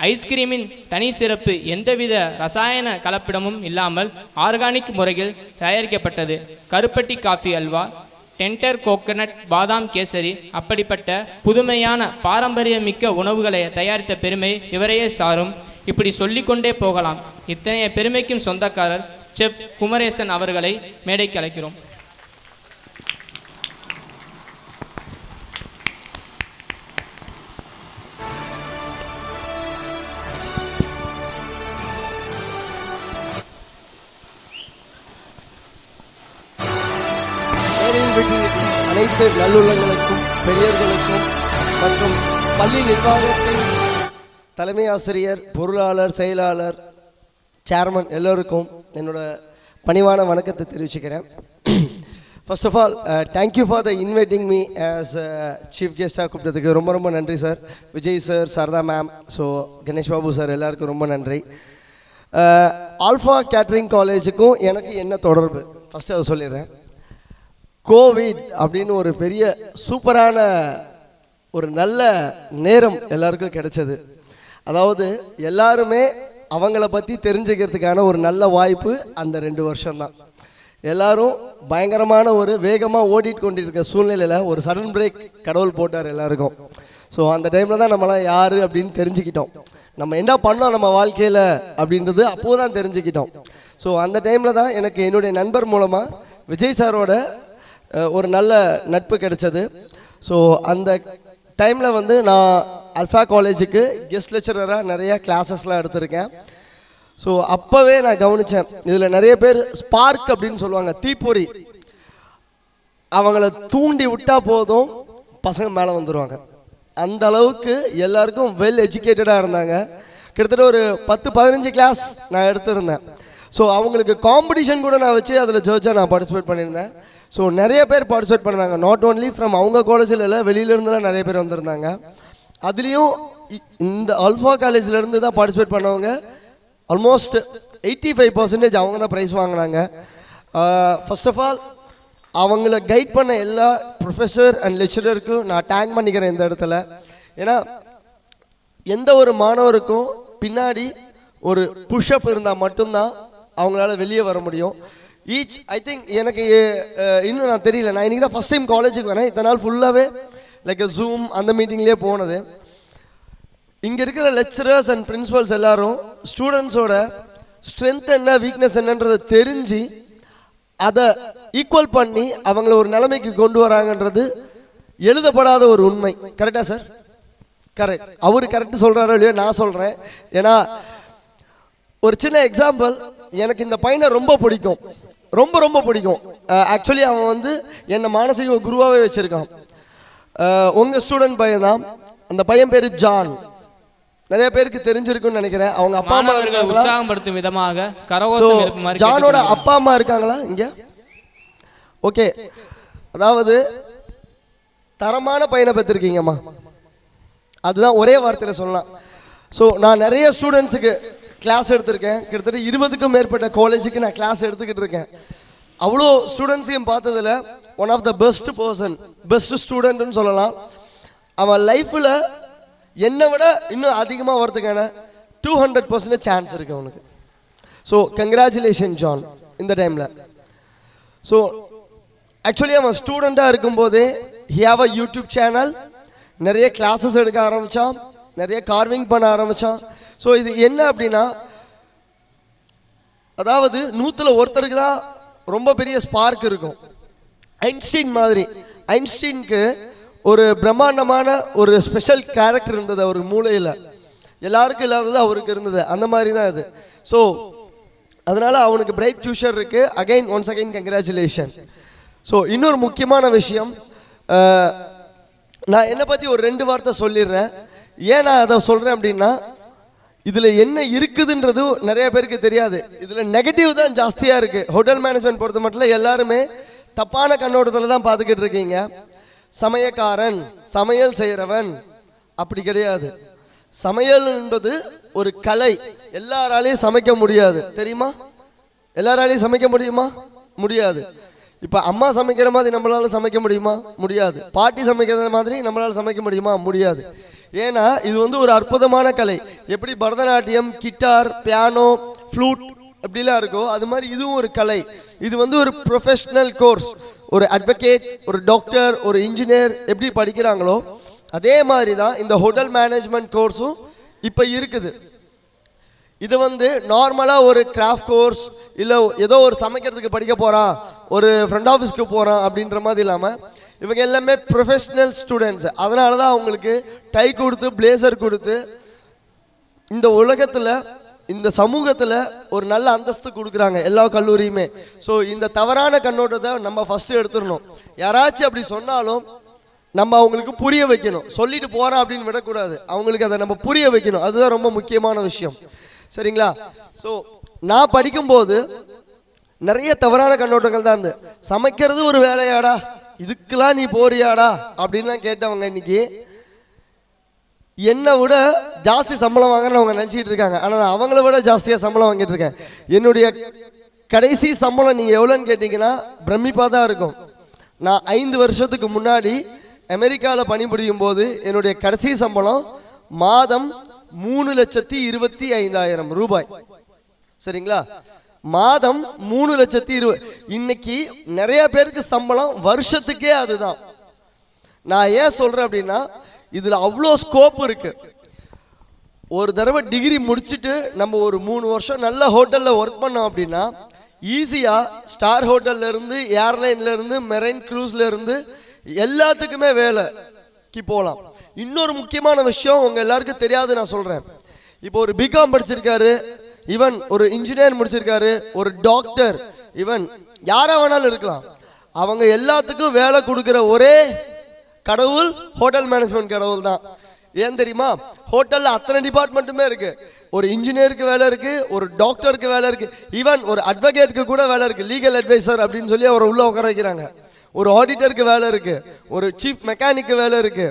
ஐஸ்கிரீமின் தனி சிறப்பு எந்தவித ரசாயன கலப்பிடமும் இல்லாமல் ஆர்கானிக் முறையில் தயாரிக்கப்பட்டது. கருப்பட்டி காஃபி அல்வா, டெண்டர் கோகனட் பாதாம் கேசரி, அப்படிப்பட்ட புதுமையான பாரம்பரியமிக்க உணவுகளை தயாரித்த பெருமை இவரையே சாரும். இப்படி சொல்லிக்கொண்டே போகலாம். இத்தனைய பெருமைக்கும் சொந்தக்காரர் செஃப் குமரேசன் அவர்களை மேடைக்கு அழைக்கிறோம். அனைத்து நல்லுள்ளங்களுக்கும் பெரியவர்களுக்கும் மற்றும் பள்ளி நிர்வாகத்தின் தலைமை ஆசிரியர், பொருளாளர், செயலாளர், சேர்மன் எல்லோருக்கும் என்னோட பணிவான வணக்கத்தை தெரிவிச்சுக்கிறேன். First of all thank you for the inviting me as chief கெஸ்ட்டாக கூப்பிட்டதுக்கு ரொம்ப ரொம்ப நன்றி sir. Vijay sir, Sharada ma'am, so Ganesh Babu sir எல்லாருக்கும் ரொம்ப நன்றி. ஆல்ஃபா கேட்ரிங் காலேஜுக்கும் எனக்கு என்ன தொடர்பு ஃபஸ்ட்டு அதை சொல்லிடுறேன். கோவிட் அப்படின்னு ஒரு பெரிய சூப்பரான ஒரு நல்ல நேரம் எல்லாருக்கும் கிடைச்சது. அதாவது எல்லாருமே அவங்கள பற்றி தெரிஞ்சுக்கிறதுக்கான ஒரு நல்ல வாய்ப்பு அந்த 2 வருஷம்தான். எல்லாரும் பயங்கரமான ஒரு வேகமாக ஓடிட்டு கொண்டிருக்க சூழ்நிலையில் ஒரு சடன் பிரேக் கடவுள் போட்டார் எல்லாருக்கும். ஸோ அந்த டைமில் தான் நம்மளாம் யார் அப்படின்னு தெரிஞ்சுக்கிட்டோம். நம்ம என்ன பண்ணோம் நம்ம வாழ்க்கையில் அப்படின்றது அப்போது தான் தெரிஞ்சுக்கிட்டோம். ஸோ அந்த டைமில் தான் எனக்கு என்னுடைய நண்பர் மூலமாக விஜய் சாரோட ஒரு நல்ல நட்பு கிடைச்சது. ஸோ அந்த டைமில் வந்து நான் அல்ஃபா காலேஜுக்கு கெஸ்ட் லெக்சரராக நிறையா கிளாஸஸ்லாம் எடுத்திருக்கேன். ஸோ அப்போவே நான் கவனித்தேன், இதில் நிறைய பேர் ஸ்பார்க் அப்படின்னு சொல்லுவாங்க, தீப்பொறி. அவங்கள தூண்டி விட்டால் போதும் பசங்க மேலே வந்துடுவாங்க. அந்த அளவுக்கு எல்லாருக்கும் வெல் எஜுகேட்டடாக இருந்தாங்க. கிட்டத்தட்ட ஒரு 10-15 கிளாஸ் நான் எடுத்திருந்தேன். ஸோ அவங்களுக்கு காம்படிஷன் கூட நான் வச்சு அதில் ஜட்ஜாக நான் பார்ட்டிசிபேட் பண்ணியிருந்தேன். ஸோ நிறைய பேர் பார்ட்டிசிபேட் பண்ணாங்க. நாட் ஓன்லி ஃப்ரம் அவங்க காலேஜில் இல்லை, வெளியிலேருந்துலாம் நிறைய பேர் வந்திருந்தாங்க. அதுலேயும் இந்த அல்ஃபா காலேஜிலேருந்து தான் பார்ட்டிசிபேட் பண்ணவங்க ஆல்மோஸ்ட் 85% அவங்க தான் ப்ரைஸ் வாங்கினாங்க. ஃபர்ஸ்ட் ஆஃப் ஆல் அவங்கள கைட் பண்ண எல்லா ப்ரொஃபஸர் அண்ட் லெக்சரருக்கும் நான் தேங்க் பண்ணிக்கிறேன் இந்த இடத்துல. ஏன்னா எந்த ஒரு மாணவருக்கும் பின்னாடி ஒரு புஷ்அப் இருந்தால் மட்டும்தான் அவங்களால வெளியே வர முடியும். ஈச் ஐ திங்க் எனக்கு இன்னும் நான் தெரியல, நான் இன்றைக்கி தான் ஃபஸ்ட் டைம் காலேஜுக்கு வரேன். இத்தனை நாள் ஃபுல்லாகவே லைக் ஜூம் அந்த மீட்டிங்லேயே போனது. இங்கே இருக்கிற லெக்சரர்ஸ் அண்ட் பிரின்சிபல்ஸ் எல்லாரும் ஸ்டூடெண்ட்ஸோட ஸ்ட்ரென்த் என்ன, வீக்னஸ் என்னன்றதை தெரிஞ்சு அதை ஈக்குவல் பண்ணி அவங்கள ஒரு நிலைமைக்கு கொண்டு வராங்கன்றது எழுதப்படாத ஒரு உண்மை. கரெக்டா சார்? கரெக்ட். அவரு கரெக்ட் சொல்கிறாரோ இல்லையோ, நான் சொல்கிறேன். ஏன்னா ஒரு சின்ன எக்ஸாம்பிள், எனக்கு இந்த பையனை ரொம்ப பிடிக்கும், ரொம்ப ரொம்ப பிடிக்கும். ஆக்சுவலி அவன் வந்து என்னை மானசீக குருவாகவே வச்சுருக்கான். உங்கள் ஸ்டூடெண்ட் பையன் தான். அந்த பையன் பேர் ஜான். நிறைய பேருக்கு தெரிஞ்சிருக்குன்னு நினைக்கிறேன். அவங்க அப்பா அம்மா உற்சாகப்படுத்தும் விதமாக கரகோஷம் எழுப்பும் மாதிரி. ஜானோட அப்பா அம்மா இருக்காங்களா இங்கே? ஓகே. அதாவது தரமான பையனை பெற்றிருக்கீங்கம்மா, அதுதான் ஒரே வார்த்தையில் சொல்லலாம். ஸோ நான் நிறைய ஸ்டூடெண்ட்ஸுக்கு கிளாஸ் எடுத்திருக்கேன். கிட்டத்தட்ட 20க்கும் மேற்பட்ட காலேஜுக்கு நான் கிளாஸ் எடுத்துக்கிட்டு இருக்கேன். அவ்வளோ ஸ்டூடெண்ட்ஸையும் பார்த்ததில் one of the best person, best ஸ்டூடெண்ட்னு சொல்லலாம். அவன் லைஃப்பில் என்னை விட இன்னும் அதிகமாக வரதுக்கான 200% சான்ஸ் இருக்குது அவனுக்கு. ஸோ கங்க்ராச்சுலேஷன் ஜான் இந்த டைமில். ஸோ ஆக்சுவலி அவன் ஸ்டூடெண்ட்டாக இருக்கும்போதே he have a YouTube channel, நிறைய கிளாஸஸ் எடுக்க ஆரம்பித்தான், நிறைய கார்விங் பண்ண ஆரம்பித்தான். ஸோ இது என்ன அப்படின்னா, அதாவது 100ல் ஒருத்தருக்கு தான் ரொம்ப பெரிய ஸ்பார்க் இருக்கும். ஐன்ஸ்டீன் மாதிரி. ஐன்ஸ்டீனுக்கு ஒரு பிரம்மாண்டமான ஒரு ஸ்பெஷல் கேரக்டர் இருந்தது அவர் மூளையில், எல்லாருக்கும் இல்லாதது அவருக்கு இருந்தது. அந்த மாதிரி தான் இது. ஸோ அதனால் அவனுக்கு பிரைட் ஃபியூச்சர் இருக்குது. Again once again congratulation. So இன்னொரு முக்கியமான விஷயம், நான் என்னை பற்றி ஒரு 2 வார்த்தை சொல்லிடுறேன். ஏன் நான் அதை சொல்கிறேன் அப்படின்னா, இதில் என்ன இருக்குதுன்றது நிறைய பேருக்கு தெரியாது. இதில் நெகட்டிவ் தான் ஜாஸ்தியாக இருக்குது. ஹோட்டல் மேனேஜ்மெண்ட் பொறுத்த மட்டும் எல்லாருமே தப்பான கண்ணோட்டத்தில் தான் பார்த்துக்கிட்டு இருக்கீங்க. சமையக்காரன், சமையல் செய்கிறவன், அப்படி கிடையாது. சமையல் என்பது ஒரு கலை. எல்லாராலையும் சமைக்க முடியாது, தெரியுமா? எல்லாராலையும் சமைக்க முடியுமா? முடியாது. இப்போ அம்மா சமைக்கிற மாதிரி நம்மளால சமைக்க முடியுமா? முடியாது. பாட்டி சமைக்கிற மாதிரி நம்மளால சமைக்க முடியுமா? முடியாது. ஏன்னா இது வந்து ஒரு அற்புதமான கலை. எப்படி பரதநாட்டியம், கிட்டார், பியானோ, ஃப்ளூட் எப்படிலாம் இருக்கோ அது மாதிரி இதுவும் ஒரு கலை. இது வந்து ஒரு ப்ரொஃபஷ்னல் கோர்ஸ். ஒரு அட்வொகேட், ஒரு டாக்டர், ஒரு இன்ஜினியர் எப்படி படிக்கிறாங்களோ அதே மாதிரி தான் இந்த ஹோட்டல் மேனேஜ்மெண்ட் கோர்ஸும் இப்போ இருக்குது. இது வந்து நார்மலாக ஒரு கிராஃப்ட் கோர்ஸ் இல்லை ஏதோ ஒரு சமைக்கிறதுக்கு படிக்க போகிறான், ஒரு ஃப்ரண்ட் ஆஃபீஸ்க்கு போகிறான் அப்படின்ற மாதிரி இல்லாமல் இவங்க எல்லாமே ப்ரொஃபஷ்னல் ஸ்டூடெண்ட்ஸ். அதனால தான் அவங்களுக்கு டை கொடுத்து பிளேசர் கொடுத்து இந்த உலகத்தில், இந்த சமூகத்தில் ஒரு நல்ல அந்தஸ்து கொடுக்குறாங்க எல்லா கல்லூரியுமே. ஸோ இந்த தவறான கண்ணோட்டத்தை நம்ம ஃபஸ்ட்டு எடுத்துடணும். யாராச்சும் அப்படி சொன்னாலும் நம்ம அவங்களுக்கு புரிய வைக்கணும். சொல்லிட்டு போகிறோம் அப்படின்னு விடக்கூடாது, அவங்களுக்கு அதை நம்ம புரிய வைக்கணும். அதுதான் ரொம்ப முக்கியமான விஷயம். சரிங்களா? ஸோ நான் படிக்கும்போது நிறைய தவறான கண்ணோட்டங்கள் தான் இருந்து, சமைக்கிறது ஒரு வேலையாடா, இதுக்கெல்லாம் நீ போறியாடா அப்படின்லாம் கேட்டவங்க இன்னைக்கு என்னை விட ஜாஸ்தி சம்பளம் வாங்கன்னு அவங்க நினச்சிக்கிட்டு இருக்காங்க. ஆனால் நான் அவங்கள விட ஜாஸ்தியாக சம்பளம் வாங்கிட்டு இருக்கேன். என்னுடைய கடைசி சம்பளம் நீங்கள் எவ்வளோன்னு கேட்டிங்கன்னா பிரமிப்பாக தான் இருக்கும். நான் 5 வருஷத்துக்கு முன்னாடி அமெரிக்காவில் பணிபுரியும் போது என்னுடைய கடைசி சம்பளம் மாதம் 3,25,000 ரூபாய். சரிங்களா? மாதம் 3,20,000. இன்னைக்கு நிறைய பேருக்கு சம்பளம் வருஷத்துக்கே அதுதான். நான் ஏன் சொல்கிறேன் அப்படின்னா, இதில் அவ்வளோ ஸ்கோப் இருக்கு. ஒரு தடவை டிகிரி முடிச்சுட்டு நம்ம ஒரு 3 வருஷம் நல்ல ஹோட்டலில் ஒர்க் பண்ணோம் அப்படின்னா ஈஸியாக ஸ்டார் ஹோட்டல்ல இருந்து, ஏர்லைன்ல இருந்து, மெரைன் க்ரூஸ்ல இருந்து எல்லாத்துக்குமே வேலைக்கு போகலாம். இன்னொரு முக்கியமான விஷயம் உங்க எல்லாருக்கும் தெரியாது, நான் சொல்றேன். இப்போ ஒரு பிகாம் படிச்சிருக்காரு, ஈவன் ஒரு இன்ஜினியர் முடிச்சிருக்காரு, ஒரு டாக்டர், ஈவன் யாரா வேணாலும் இருக்கலாம். அவங்க எல்லாத்துக்கும் வேலை கொடுக்குற ஒரே கடவுள் ஹோட்டல் மேனேஜ்மெண்ட் கடவுள் தான். ஏன் தெரியுமா? ஹோட்டல்ல அத்தனை டிபார்ட்மெண்ட்டுமே இருக்கு. ஒரு இன்ஜினியருக்கு வேலை இருக்கு, ஒரு டாக்டருக்கு வேலை இருக்கு, ஈவன் ஒரு அட்வொகேட்டுக்கு கூட வேலை இருக்கு, லீகல் அட்வைசர் அப்படின்னு சொல்லி அவரை உள்ள உட்கார வைக்கிறாங்க. ஒரு ஆடிட்டருக்கு வேலை இருக்கு, ஒரு சீஃப் மெக்கானிக்கு வேலை இருக்கு.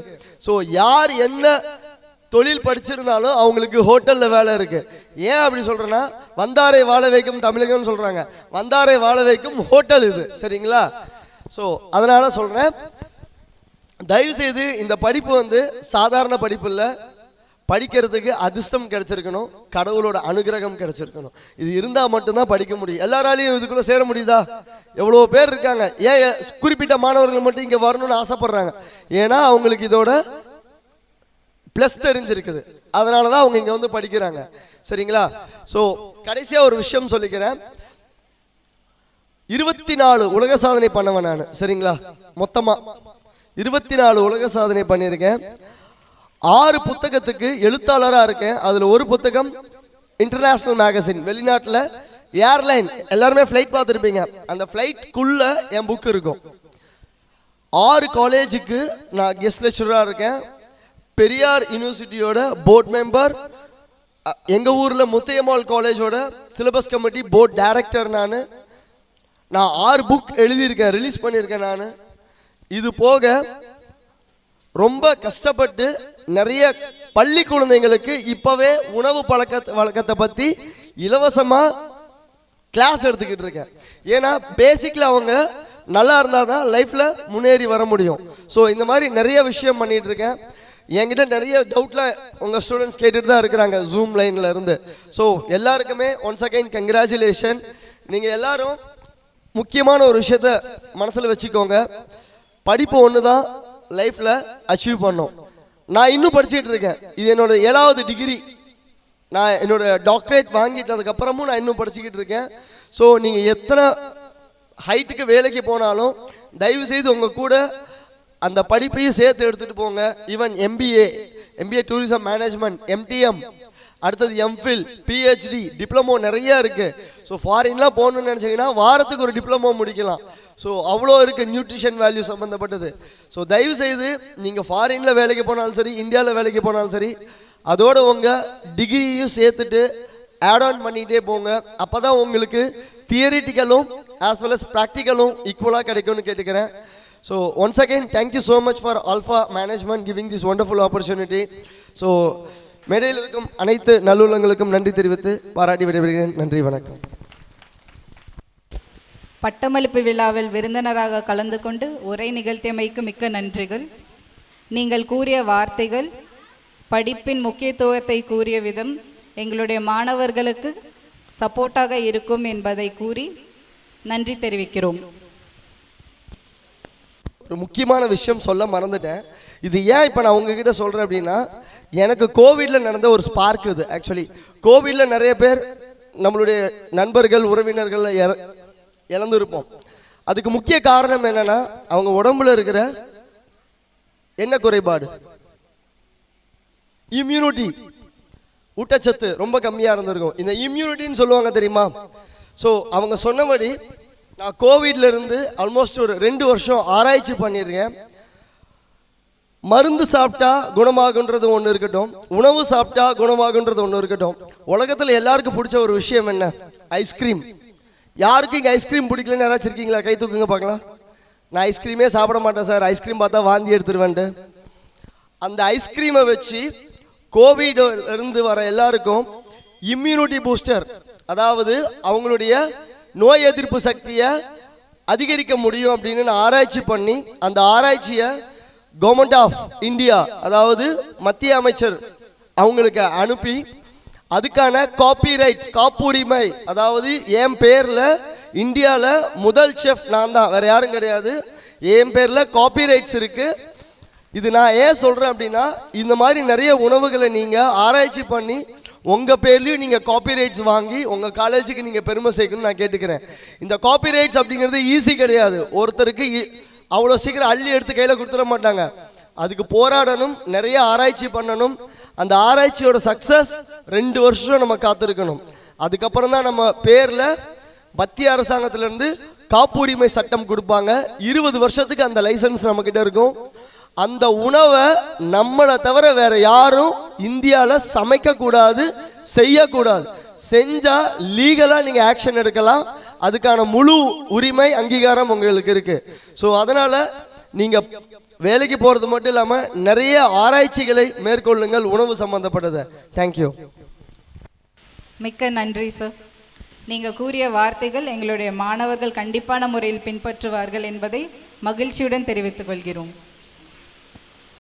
ஸோ யார் என்ன தொழில் படிச்சிருந்தாலும் அவங்களுக்கு ஹோட்டல்ல வேலை இருக்கு. ஏன் அப்படி சொல்றேன்னா, வந்தாரை வாழ வைக்கும் தமிழகம் சொல்றாங்க, வந்தாரை வாழ வைக்கும் ஹோட்டல் இது. சரிங்களா? ஸோ அதனால சொல்றேன், தயவு செய்து இந்த படிப்பு சாதாரண படிப்பு இல்லை, படிக்கிறதுக்கு அதிர்ஷ்டம் கிடைச்சிருக்கணும், கடவுளோட அனுகிரகம் கிடைச்சிருக்கணும். இது இருந்தால் மட்டும்தான் படிக்க முடியும். எல்லாராலையும் இதுக்குள்ள சேர முடியுதா? எவ்வளோ பேர் இருக்காங்க. ஏன் குறிப்பிட்ட மாணவர்கள் மட்டும் இங்கே வரணும்னு ஆசைப்படுறாங்க? ஏன்னா அவங்களுக்கு இதோட ப்ளஸ் தெரிஞ்சிருக்குது, அதனால தான் அவங்க இங்கே படிக்கிறாங்க. சரிங்களா? ஸோ கடைசியாக ஒரு விஷயம் சொல்லிக்கிறேன். 24 உலக சாதனை பண்ணவன் நான். சரிங்களா? மொத்தமாக 24 உலக சாதனை பண்ணியிருக்கேன். 6 புத்தகத்துக்கு எழுத்தாளராக இருக்கேன். அதில் ஒரு புத்தகம் இன்டர்நேஷ்னல் மேகசின், வெளிநாட்டில் ஏர்லைன், எல்லாருமே ஃப்ளைட் பார்த்துருப்பீங்க, அந்த ஃப்ளைட்குள்ள என் புக் இருக்கும். 6 காலேஜுக்கு நான் கெஸ்ட் லெக்சராக இருக்கேன். பெரியார் யூனிவர்சிட்டியோட போர்ட் மெம்பர், எங்கள் ஊரில் முத்தையம்மாள் காலேஜோட சிலபஸ் கமிட்டி போர்ட் டைரக்டர். நான் 6 புக் எழுதியிருக்கேன், ரிலீஸ் பண்ணியிருக்கேன். நான் இது போக ரொம்ப கஷ்டப்பட்டு நிறைய பள்ளி குழந்தைங்களுக்கு இப்பவே உணவு வழக்கத்தை பற்றி இலவசமாக கிளாஸ் எடுத்துக்கிட்டு இருக்கேன். ஏன்னா பேசிக்ல அவங்க நல்லா இருந்தால் தான் லைஃப்பில் முன்னேறி வர முடியும். ஸோ இந்த மாதிரி நிறைய விஷயம் பண்ணிட்டு இருக்கேன். என்கிட்ட நிறைய டவுட்லாம் உங்கள் ஸ்டூடெண்ட்ஸ் கேட்டுட்டு தான் இருக்கிறாங்க ஜூம் லைனில் இருந்து. ஸோ எல்லாருக்குமே ஒன்ஸ் அகைன் கங்க்ராச்சுலேஷன். நீங்கள் எல்லாரும் முக்கியமான ஒரு விஷயத்த மனசில் வச்சுக்கோங்க, படிப்பு ஒன்று தான் லைஃப்பில் அச்சீவ் பண்ணோம். நான் இன்னும் படிச்சுட்டு இருக்கேன், இது என்னோட 7வது டிகிரி. நான் என்னோட டாக்டரேட் வாங்கிட்டதுக்கப்புறமும் நான் இன்னும் படிச்சுக்கிட்டு இருக்கேன். ஸோ நீங்கள் எத்தனை ஹைட்டுக்கு வேலைக்கு போனாலும் தயவு செய்து உங்கள் கூட அந்த படிப்பையும் சேர்த்து எடுத்துகிட்டு போங்க. Even MBA tourism management, MTM, அடுத்தது எம்ஃபில், பிஹெச்டி, டிப்ளமோ நிறைய இருக்குது. ஸோ ஃபாரின்லாம் போகணுன்னு நினச்சிங்கன்னா வாரத்துக்கு ஒரு டிப்ளமோ முடிக்கலாம். ஸோ அவ்வளோ இருக்குது நியூட்ரிஷன் வேல்யூ சம்மந்தப்பட்டது. ஸோ தயவு செய்து நீங்கள் ஃபாரினில் வேலைக்கு போனாலும் சரி, இந்தியாவில் வேலைக்கு போனாலும் சரி, அதோட உங்கள் டிகிரியையும் சேர்த்துட்டு ஆட் ஆன் பண்ணிகிட்டே போங்க. அப்போ தான் உங்களுக்கு தியரிட்டிக்கலும் ஆஸ் வெல் அஸ் ப்ராக்டிக்கலும் ஈக்குவலாக கிடைக்கும்னு கேட்டுக்கிறேன். So once again thank you so much for alpha management giving this wonderful opportunity. So மேடையில் இருக்கும் அனைத்து நல்லுள்ளங்களுக்கும் நன்றி தெரிவித்து பாராட்டி விடைபெறுகிறேன். நன்றி, வணக்கம். பட்டமளிப்பு விழாவில் விருந்தினராக கலந்து கொண்டு உரை நிகழ்த்தியமைக்கு மிக்க நன்றிகள். நீங்கள் கூறிய வார்த்தைகள், படிப்பின் முக்கியத்துவத்தை கூறிய விதம் எங்களுடைய மாணவர்களுக்கு சப்போர்ட்டாக இருக்கும் என்பதை கூறி நன்றி தெரிவிக்கிறோம். ஒரு முக்கியமான விஷயம் சொல்ல மறந்துட்டேன். இது ஏன் இப்போ நான் உங்ககிட்ட சொல்கிறேன் அப்படின்னா, எனக்கு கோவிடில் நடந்த ஒரு ஸ்பார்க் இது. ஆக்சுவலி கோவிடில் நிறைய பேர் நம்மளுடைய நண்பர்கள், உறவினர்கள் இழந்திருப்போம். அதுக்கு முக்கிய காரணம் என்னன்னா, அவங்க உடம்புல இருக்கிற என்ன குறைபாடு, இம்யூனிட்டி, ஊட்டச்சத்து ரொம்ப கம்மியாக இருந்திருக்கும். இந்த இம்யூனிட்டின்னு சொல்லுவாங்க தெரியுமா? ஸோ அவங்க சொன்னபடி நான் கோவிட்ல இருந்து ஆல்மோஸ்ட் ஒரு 2 வருஷம் ஆராய்ச்சி பண்ணியிருக்கேன். மருந்து சாப்பிட்டா குணமாகுன்றது ஒன்று இருக்கட்டும், உணவு சாப்பிட்டா குணமாகுன்றது ஒன்று இருக்கட்டும். உலகத்தில் எல்லாருக்கும் பிடிச்ச ஒரு விஷயம் என்ன? ஐஸ்கிரீம். யாருக்கு இங்கே ஐஸ்கிரீம் பிடிக்கலன்னு யாராச்சும் இருக்கீங்களா? கை தூக்குங்க பார்க்கலாம். நான் ஐஸ்கிரீமே சாப்பிட மாட்டேன் சார், ஐஸ்கிரீம் பார்த்தா வாந்தி எடுத்துருவேன்ட்டு. அந்த ஐஸ்கிரீமை வச்சு கோவிட் இருந்து வர எல்லாருக்கும் இம்யூனிட்டி பூஸ்டர், அதாவது அவங்களுடைய நோய் எதிர்ப்பு சக்தியை அதிகரிக்க முடியும் அப்படின்னு நான் ஆராய்ச்சி பண்ணி, அந்த ஆராய்ச்சியை கவர்மெண்ட் ஆஃப் இந்தியா, அதாவது மத்திய அமைச்சர் அவங்களுக்கு அனுப்பி, அதுக்கான காப்பிரைட்ஸ், காப்புரிமை, அதாவது என் பேரில் இந்தியாவில் முதல் செஃப் நான் தான், வேறு யாரும் கிடையாது. என் பேரில் காப்பிரைட்ஸ் இருக்குது. இது நான் ஏன் சொல்கிறேன் அப்படின்னா, இந்த மாதிரி நிறைய உணவுகளை நீங்கள் ஆராய்ச்சி பண்ணி உங்கள் பேர்லேயும் நீங்கள் காப்பிரைட்ஸ் வாங்கி உங்கள் காலேஜுக்கு நீங்கள் பெருமை சேர்க்கணும்னு நான் கேட்டுக்கிறேன். இந்த காப்பிரைட்ஸ் அப்படிங்கிறது ஈஸி கிடையாது. ஒருத்தருக்கு அவ்வளோ சீக்கிரம் அள்ளி எடுத்து கையில் கொடுத்துட மாட்டாங்க. அதுக்கு போராடணும், நிறைய ஆராய்ச்சி பண்ணணும். அந்த ஆராய்ச்சியோட சக்ஸஸ் 2 வருஷம் நம்ம காத்திருக்கணும். அதுக்கப்புறம் தான் நம்ம பேரில் மத்திய அரசாங்கத்திலேருந்து காப்புரிமை சட்டம் கொடுப்பாங்க. 20 வருஷத்துக்கு அந்த லைசன்ஸ் நம்மக்கிட்ட இருக்கும். அந்த உணவை நம்மளை தவிர வேற யாரும் இந்தியாவில் சமைக்கக்கூடாது, செய்யக்கூடாது. செஞ்சால் லீகலாக நீங்கள் ஆக்ஷன் எடுக்கலாம். அதுக்கான முழு உரிமை, அங்கீகாரம் உங்களுக்கு இருக்குது. ஸோ அதனால் நீங்கள் வேலைக்கு போகிறது மட்டும் இல்லாமல் நிறைய ஆராய்ச்சிகளை மேற்கொள்ளுங்கள் உணவு சம்பந்தப்பட்டதை. தேங்க்யூ. மிக்க நன்றி சார். நீங்கள் கூறிய வார்த்தைகள் எங்களுடைய மாணவர்கள் கண்டிப்பான முறையில் பின்பற்றுவார்கள் என்பதை மகிழ்ச்சியுடன் தெரிவித்துக் கொள்கிறோம்.